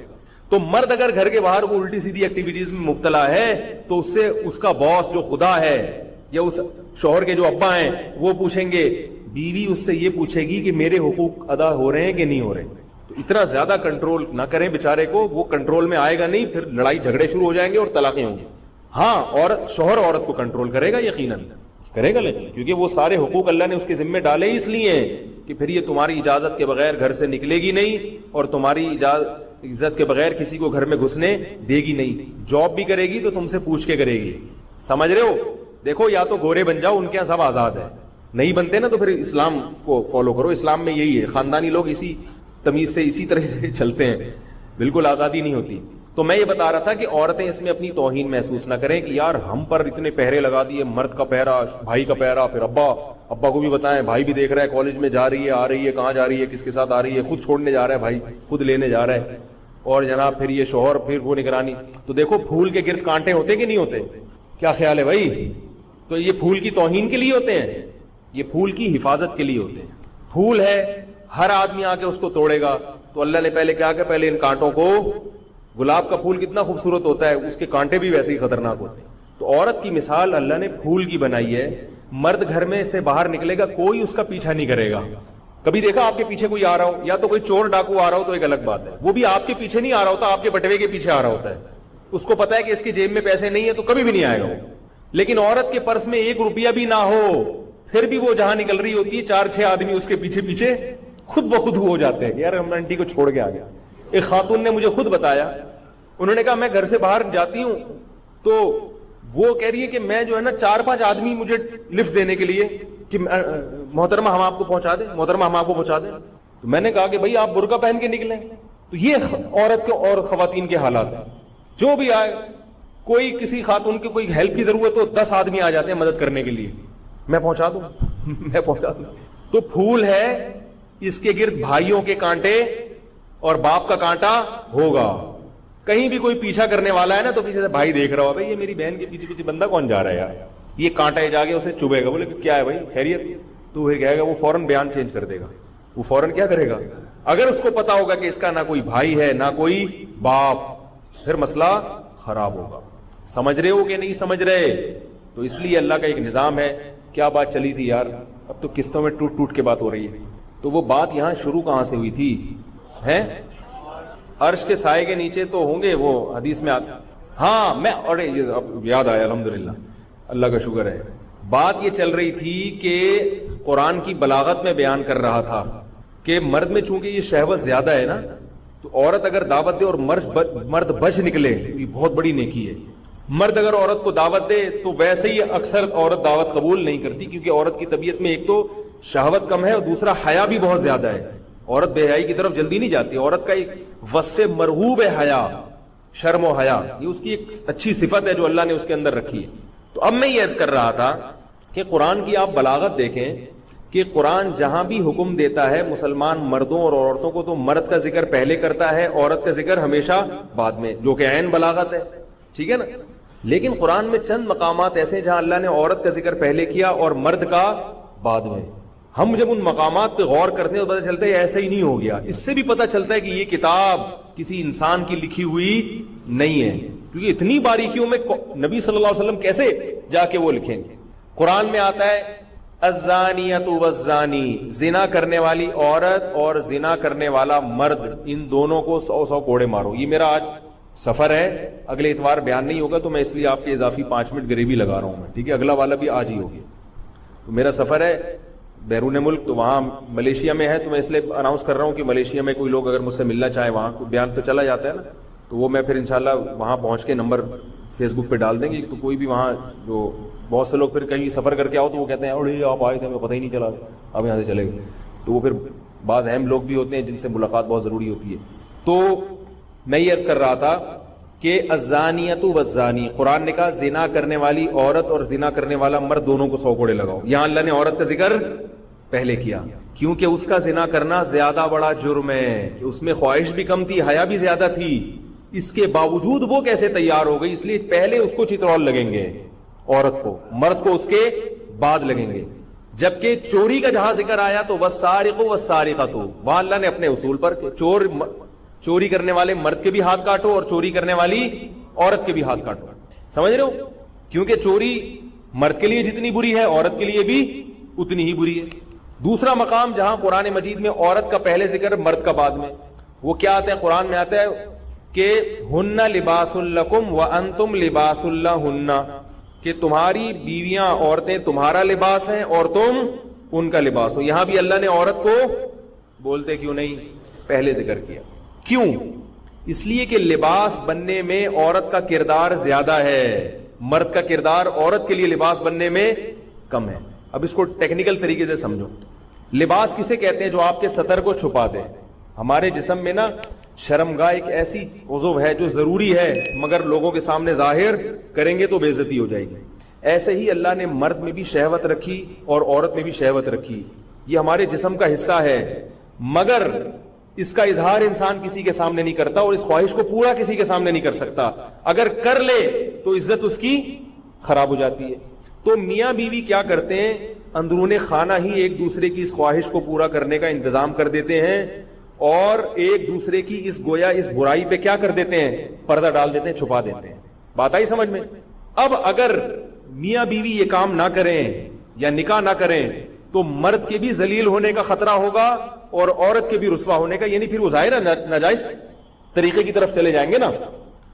تو مرد اگر گھر کے باہر وہ الٹی سیدھی ایکٹیویٹیز میں مبتلا ہے تو اس سے اس کا باس جو خدا ہے یا اس شوہر کے جو ابا ہیں وہ پوچھیں گے. بیوی اس سے یہ پوچھے گی کہ میرے حقوق ادا ہو رہے ہیں کہ نہیں ہو رہے. تو اتنا زیادہ کنٹرول نہ کریں بیچارے کو. وہ کنٹرول میں آئے گا نہیں پھر لڑائی جھگڑے شروع ہو جائیں گے اور طلاقیں ہوں گی. ہاں عورت شوہر عورت کو کنٹرول کرے گا یقیناً کرے گا لیکن کیونکہ وہ سارے حقوق اللہ نے اس کے ذمہ ڈالے اس لیے کہ پھر یہ تمہاری اجازت کے بغیر گھر سے نکلے گی نہیں اور تمہاری عزت کے بغیر کسی کو گھر میں گھسنے دے گی نہیں. جاب بھی کرے گی تو تم سے پوچھ کے کرے گی. سمجھ رہے ہو؟ دیکھو یا تو گورے بن جاؤ ان کے یہاں سب آزاد ہے. نہیں بنتے نا تو پھر اسلام کو فالو کرو. اسلام میں یہی ہے. خاندانی لوگ اسی تمیز سے اسی طرح سے چلتے ہیں. بالکل آزادی نہیں ہوتی. تو میں یہ بتا رہا تھا کہ عورتیں اس میں اپنی توہین محسوس نہ کریں کہ یار ہم پر اتنے پہرے لگا دیے. مرد کا پہرا بھائی کا پہرا پھر ابا کو بھی بتائیں بھائی بھی دیکھ رہا ہے کالج میں جا رہی ہے آ رہی ہے کہاں جا رہی ہے کس کے ساتھ آ رہی ہے. خود چھوڑنے جا رہا ہے بھائی خود لینے جا رہا ہے. اور جناب پھر یہ شوہر پھر وہ نگرانی. تو دیکھو پھول کے گرد کانٹے ہوتے کہ نہیں ہوتے؟ کیا خیال ہے بھائی؟ تو یہ پھول کی توہین کے لیے ہوتے ہیں یہ پھول کی حفاظت کے لیے ہوتے ہیں. پھول ہے ہر آدمی آ کے اس کو توڑے گا. تو اللہ نے پہلے کیا کہ پہلے ان کانٹوں کو. گلاب کا پھول کتنا خوبصورت ہوتا ہے اس کے کانٹے بھی ویسے ہی خطرناک ہوتے ہیں. تو عورت کی مثال اللہ نے پھول کی بنائی ہے. مرد گھر میں سے باہر نکلے گا کوئی اس کا پیچھا نہیں کرے گا. کبھی دیکھا آپ کے پیچھے کوئی آ رہا ہو یا تو کوئی چور ڈاکو آ رہا ہو تو ایک الگ بات ہے. وہ بھی آپ کے پیچھے نہیں آ رہا ہوتا آپ کے بٹوے کے پیچھے آ رہا ہوتا ہے. اس کو پتا ہے کہ اس کی جیب میں پیسے نہیں ہے تو کبھی بھی نہیں آئے گا. لیکن عورت کے پرس میں 1 روپیہ بھی نہ ہو پھر بھی وہ جہاں نکل رہی ہوتی ہے 4-6 آدمی اس کے پیچھے پیچھے خود بخود ہو جاتے ہیں کہ یار ہم آنٹی کو چھوڑ کے آ گیا. ایک خاتون نے مجھے خود بتایا, انہوں نے کہا میں گھر سے باہر جاتی ہوں تو وہ کہہ رہی ہے کہ میں جو ہے نا 4-5 آدمی مجھے لفٹ دینے کے لیے کہ محترمہ ہم آپ کو پہنچا دیں, محترمہ ہم آپ کو پہنچا دیں. تو میں نے کہا کہ بھائی آپ برقع پہن کے نکلیں. تو یہ عورت کے اور خواتین کے حالات ہیں. جو بھی آئے, کوئی کسی خاتون کی کوئی ہیلپ کی ضرورت ہو 10 آدمی آ جاتے ہیں مدد کرنے کے لیے, میں پہنچا دوں میں پہنچا دوں. تو پھول ہے, اس کے گرد بھائیوں کے کانٹے اور باپ کا کانٹا ہوگا. کہیں بھی کوئی پیچھا کرنے والا ہے نا تو پیچھے سے بھائی دیکھ رہا ہو, بھائی یہ میری بہن کے پیچھے پیچھے بندہ کون جا رہا ہے یار, یہ کانٹا ہے, جا کے اسے چبھے گا. بولے کہ کیا ہے بھائی خیریت, تو وہ کہے گا, وہ فوراً بیان چینج کر دے گا. وہ فوراً کیا کرے گا, اگر اس کو پتا ہوگا کہ اس کا نہ کوئی بھائی ہے نہ کوئی باپ, پھر مسئلہ خراب ہوگا. سمجھ رہے ہو کہ نہیں سمجھ رہے؟ تو اس لیے اللہ کا ایک نظام ہے. کیا بات چلی تھی یار, اب تو قسطوں میں ٹوٹ ٹوٹ کے بات ہو رہی ہے. تو وہ بات یہاں شروع کہاں سے ہوئی تھی, ہیں عرش کے سائے کے نیچے تو ہوں گے, وہ حدیث میں آتا. ہاں میں, اور یاد آیا الحمدللہ, اللہ کا شکر ہے. بات یہ چل رہی تھی کہ قرآن کی بلاغت میں بیان کر رہا تھا کہ مرد میں چونکہ یہ شہوت زیادہ ہے نا, تو عورت اگر دعوت دے اور مرد بچ نکلے تو یہ بہت بڑی نیکی ہے. مرد اگر عورت کو دعوت دے تو ویسے ہی اکثر عورت دعوت قبول نہیں کرتی, کیونکہ عورت کی طبیعت میں ایک تو شہوت کم ہے اور دوسرا حیا بھی بہت زیادہ ہے. عورت بے حیائی کی طرف جلدی نہیں جاتی. عورت کا ایک وصف مرغوب ہے حیا, شرم و حیا, یہ اس کی ایک اچھی صفت ہے جو اللہ نے اس کے اندر رکھی ہے. تو اب میں یہ عرض کر رہا تھا کہ قرآن کی آپ بلاغت دیکھیں کہ قرآن جہاں بھی حکم دیتا ہے مسلمان مردوں اور عورتوں کو, تو مرد کا ذکر پہلے کرتا ہے, عورت کا ذکر ہمیشہ بعد میں, جو کہ عین بلاغت ہے. ٹھیک ہے نا. لیکن قرآن میں چند مقامات ایسے ہیں جہاں اللہ نے عورت کا ذکر پہلے کیا اور مرد کا بعد میں. ہم جب ان مقامات پہ غور کرتے ہیں تو پتہ چلتا ہے ایسا ہی نہیں ہو گیا. اس سے بھی پتہ چلتا ہے کہ یہ کتاب کسی انسان کی لکھی ہوئی نہیں ہے, کیونکہ اتنی باریکیوں میں نبی صلی اللہ علیہ وسلم کیسے جا کے وہ لکھیں گے. قرآن میں آتا ہے الزانیۃ والزانی, زنا کرنے والی عورت اور زنا کرنے والا مرد, ان دونوں کو 100 کوڑے مارو. یہ میرا آج سفر ہے, اگلے اتوار بیان نہیں ہوگا تو میں اس لیے آپ کے اضافی 5 منٹ غریبی لگا رہا ہوں میں. ٹھیک ہے, اگلا والا بھی آج ہی ہوگی. تو میرا سفر ہے بیرون ملک, تو وہاں ملیشیا میں ہے, تو میں اس لیے اناؤنس کر رہا ہوں کہ ملیشیا میں کوئی لوگ اگر مجھ سے ملنا چاہے, وہاں بیان تو چلا جاتا ہے نا, تو وہ میں پھر انشاءاللہ وہاں پہنچ کے نمبر فیس بک پہ ڈال دیں گے. تو کوئی بھی وہاں, جو بہت سے لوگ پھر کہیں سفر کر کے آؤ تو وہ کہتے ہیں ارے آپ آئے تھے ہمیں پتہ ہی نہیں چلا, اب یہاں سے چلے گئے. تو وہ پھر بعض اہم لوگ بھی ہوتے ہیں جن سے ملاقات بہت ضروری ہوتی ہے. تو میں یہ عرض کر رہا تھا کہ الزانیۃ والزانی, قرآن نے کہا زنا کرنے والی عورت اور زنا کرنے والا مرد دونوں کو 100 کوڑے لگاؤ. یہاں اللہ نے عورت کا ذکر پہلے کیا کیونکہ اس کا زنا کرنا زیادہ بڑا جرم ہے, کہ اس میں خواہش بھی کم تھی, حیا بھی زیادہ تھی, اس کے باوجود وہ کیسے تیار ہو گئی, اس لیے پہلے اس کو چترول لگیں گے عورت کو, مرد کو اس کے بعد لگیں گے. جبکہ چوری کا جہاں ذکر آیا تو والسارق والسارقۃ, وہاں اللہ نے اپنے اصول پر چوری کرنے والے مرد کے بھی ہاتھ کاٹو اور چوری کرنے والی عورت کے بھی ہاتھ کاٹو. سمجھ رہے ہو, کیونکہ چوری مرد کے لیے جتنی بری ہے عورت کے لیے بھی اتنی ہی بری ہے. دوسرا مقام جہاں قرآن مجید میں عورت کا پہلے ذکر مرد کا بعد میں, وہ کیا آتا ہے, قرآن میں آتا ہے کہ ہن لباس لکم وانتم لباس لہن, کہ تمہاری بیویاں عورتیں تمہارا لباس ہیں اور تم ان کا لباس ہو. یہاں بھی اللہ نے عورت کو بولتے کیوں نہیں پہلے ذکر کیا, کیوں؟ اس لیے کہ لباس بننے میں عورت کا کردار زیادہ ہے, مرد کا کردار عورت کے لیے لباس بننے میں کم ہے. اب اس کو ٹیکنیکل طریقے سے سمجھو. لباس کسے کہتے ہیں جو آپ کے سطر کو چھپا دے. ہمارے جسم میں نا شرمگاہ ایک ایسی عضو ہے جو ضروری ہے, مگر لوگوں کے سامنے ظاہر کریں گے تو بے عزتی ہو جائے گی. ایسے ہی اللہ نے مرد میں بھی شہوت رکھی اور عورت میں بھی شہوت رکھی. یہ ہمارے جسم کا حصہ ہے, مگر اس کا اظہار انسان کسی کے سامنے نہیں کرتا اور اس خواہش کو پورا کسی کے سامنے نہیں کر سکتا. اگر کر لے تو عزت اس کی خراب ہو جاتی ہے. تو میاں بیوی کیا کرتے ہیں, اندرون خانہ ہی ایک دوسرے کی اس خواہش کو پورا کرنے کا انتظام کر دیتے ہیں اور ایک دوسرے کی اس گویا اس برائی پہ کیا کر دیتے ہیں, پردہ ڈال دیتے ہیں, چھپا دیتے ہیں. بات آئی سمجھ میں؟ اب اگر میاں بیوی یہ کام نہ کریں یا نکاح نہ کریں تو مرد کے بھی ذلیل ہونے کا خطرہ ہوگا اور عورت کے بھی رسوا ہونے کا, یعنی پھر وہ ظاہر ناجائز طریقے کی طرف چلے جائیں گے نا.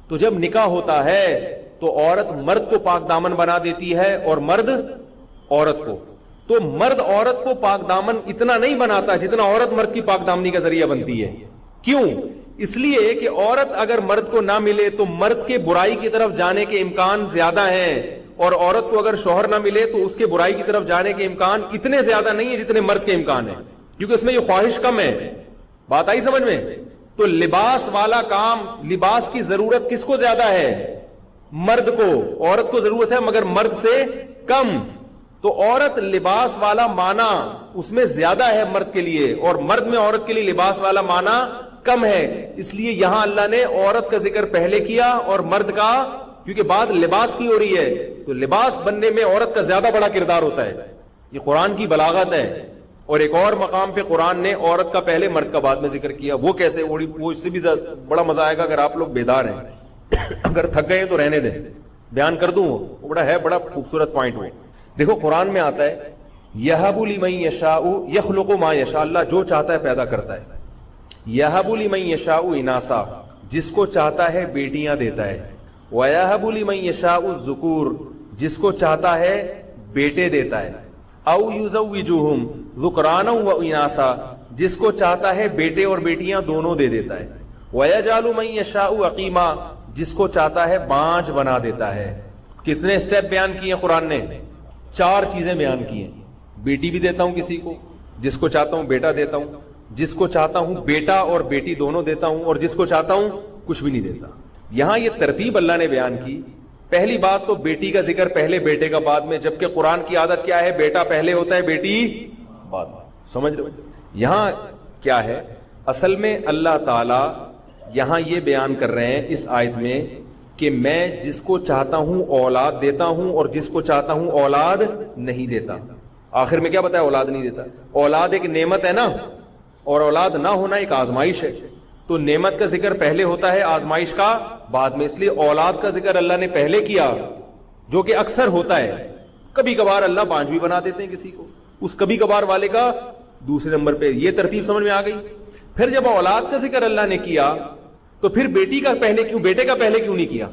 تو جب نکاح ہوتا ہے تو عورت مرد کو پاک دامن بنا دیتی ہے اور مرد عورت کو. تو مرد عورت کو پاک دامن اتنا نہیں بناتا جتنا عورت مرد کی پاک دامنی کا ذریعہ بنتی ہے. کیوں؟ اس لیے کہ عورت اگر مرد کو نہ ملے تو مرد کے برائی کی طرف جانے کے امکان زیادہ ہیں، اور عورت کو اگر شوہر نہ ملے تو اس کے برائی کی طرف جانے کے امکان اتنے زیادہ نہیں ہیں جتنے مرد کے امکان ہیں، کیونکہ اس میں یہ خواہش کم ہے. بات آئی سمجھ میں؟ تو لباس والا کام، لباس کی ضرورت کس کو زیادہ ہے؟ مرد کو. عورت کو ضرورت ہے مگر مرد سے کم. تو عورت لباس والا معنی اس میں زیادہ ہے مرد کے لیے، اور مرد میں عورت کے لیے لباس والا معنی کم ہے. اس لیے یہاں اللہ نے عورت کا ذکر پہلے کیا اور مرد کا، کیونکہ بات لباس کی ہو رہی ہے تو لباس بننے میں عورت کا زیادہ بڑا کردار ہوتا ہے. یہ قرآن کی بلاغت ہے. اور ایک اور مقام پہ قرآن نے عورت کا پہلے مرد کا بعد میں ذکر کیا. وہ کیسے؟ وہ اس سے بھی بڑا مزہ آئے گا اگر آپ لوگ بیدار ہیں. اگر تھک گئے تو رہنے دیں، بیان کر دوں. وہ بڑا خوبصورت پوائنٹ ہو. دیکھو قرآن میں آتا ہے یہب لمن یشاء یخلق ما یشاء، اللہ جو چاہتا ہے پیدا کرتا ہے. یہب لمن یشاء اناسا، جس کو چاہتا ہے بیٹیاں دیتا ہے. ویہب لمن یشاء الذکور، جس کو چاہتا ہے بیٹے دیتا ہے. او یزوجہم ذکرانا و اناثا، جس کو چاہتا ہے بیٹے اور بیٹیاں دونوں دے دیتا ہے. ویجعل من یشاء عقیما، جس کو چاہتا ہے بانجھ بنا دیتا ہے. کتنے اسٹیپ بیان کیے قرآن نے؟ 4 چیزیں بیان کی ہیں. بیٹی بھی دیتا ہوں کسی کو، جس کو چاہتا ہوں بیٹا دیتا ہوں، جس کو چاہتا ہوں بیٹا اور بیٹی دونوں دیتا ہوں، اور جس کو چاہتا ہوں کچھ بھی نہیں دیتا. یہاں یہ ترتیب اللہ نے بیان کی. پہلی بات تو بیٹی کا ذکر پہلے، بیٹے کا بعد میں، جبکہ قرآن کی عادت کیا ہے؟ بیٹا پہلے ہوتا ہے، بیٹی بعد میں. سمجھ رہے ہو؟ یہاں کیا ہے اصل میں؟ اللہ تعالی یہاں یہ بیان کر رہے ہیں اس آیت میں کہ میں جس کو چاہتا ہوں اولاد دیتا ہوں اور جس کو چاہتا ہوں اولاد نہیں دیتا. آخر میں کیا بتایا؟ اولاد نہیں دیتا. اولاد ایک نعمت ہے نا، اور اولاد نہ ہونا ایک آزمائش ہے. تو نعمت کا ذکر پہلے ہوتا ہے، آزمائش کا بعد میں. اس لیے اولاد کا ذکر اللہ نے پہلے کیا، جو کہ اکثر ہوتا ہے. کبھی کبھار اللہ بانجھ بھی بنا دیتے ہیں کسی کو، اس کبھی کبھار والے کا دوسرے نمبر پہ. یہ ترتیب سمجھ میں آ گئی. پھر جب اولاد کا ذکر اللہ نے کیا تو پھر بیٹی کا پہلے کیوں، بیٹے کا پہلے کیوں نہیں کیا؟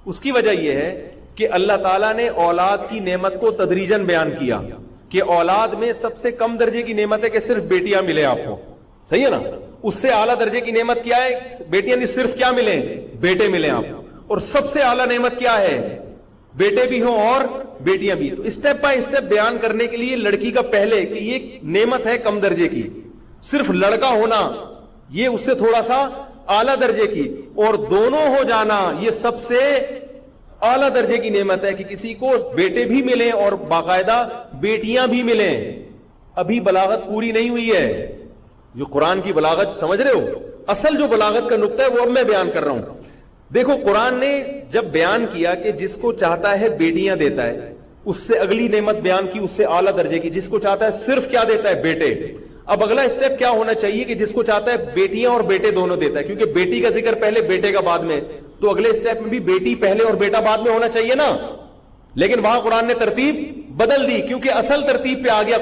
اس کی وجہ یہ ہے کہ اللہ تعالیٰ نے اولاد کی نعمت کو تدریجاً بیان کیا کہ اولاد میں سب سے کم درجے کی نعمت ہے کہ صرف بیٹیاں ملے آپ کو. صحیح ہے نا؟ اس سے اعلیٰ درجے کی نعمت کیا ہے؟ بیٹیاں نہیں، صرف کیا ملیں؟ بیٹے ملیں آپ. اور سب سے اعلیٰ نعمت کیا ہے؟ بیٹے بھی ہوں اور بیٹیاں بھی. تو اسٹیپ بائی اسٹیپ بیان کرنے کے لیے لڑکی کا پہلے کہ یہ نعمت ہے کم درجے کی، صرف لڑکا ہونا یہ اس سے تھوڑا سا اعلیٰ درجے کی، اور دونوں ہو جانا یہ سب سے اعلیٰ درجے کی نعمت ہے کہ کسی کو بیٹے بھی ملیں اور باقاعدہ بیٹیاں بھی ملیں. ابھی بلاغت پوری نہیں ہوئی ہے. جو قرآن کی بلاغت سمجھ رہے ہو، اصل جو بلاغت کا نقطہ ہے وہ اب میں بیان کر رہا ہوں. دیکھو قرآن نے جب بیان کیا کہ جس کو چاہتا ہے بیٹیاں دیتا ہے، اس سے اگلی نعمت بیان کی اس سے اعلیٰ درجے کی، جس کو چاہتا ہے صرف کیا دیتا ہے؟ بیٹے. اب اگلا اسٹیپ کیا ہونا چاہیے کہ جس کو چاہتا ہے بیٹیاں اور بیٹے دونوں دیتا ہے، کیونکہ بیٹی کا ذکر پہلے بیٹے کا بعد میں، تو اگلے اسٹیپ میں بھی بیٹی پہلے اور بیٹا بعد میں ہونا چاہیے نا. لیکن وہاں قرآن نے ترتیب بدل دی کیونکہ اصل ترتیب پہ آ گیا.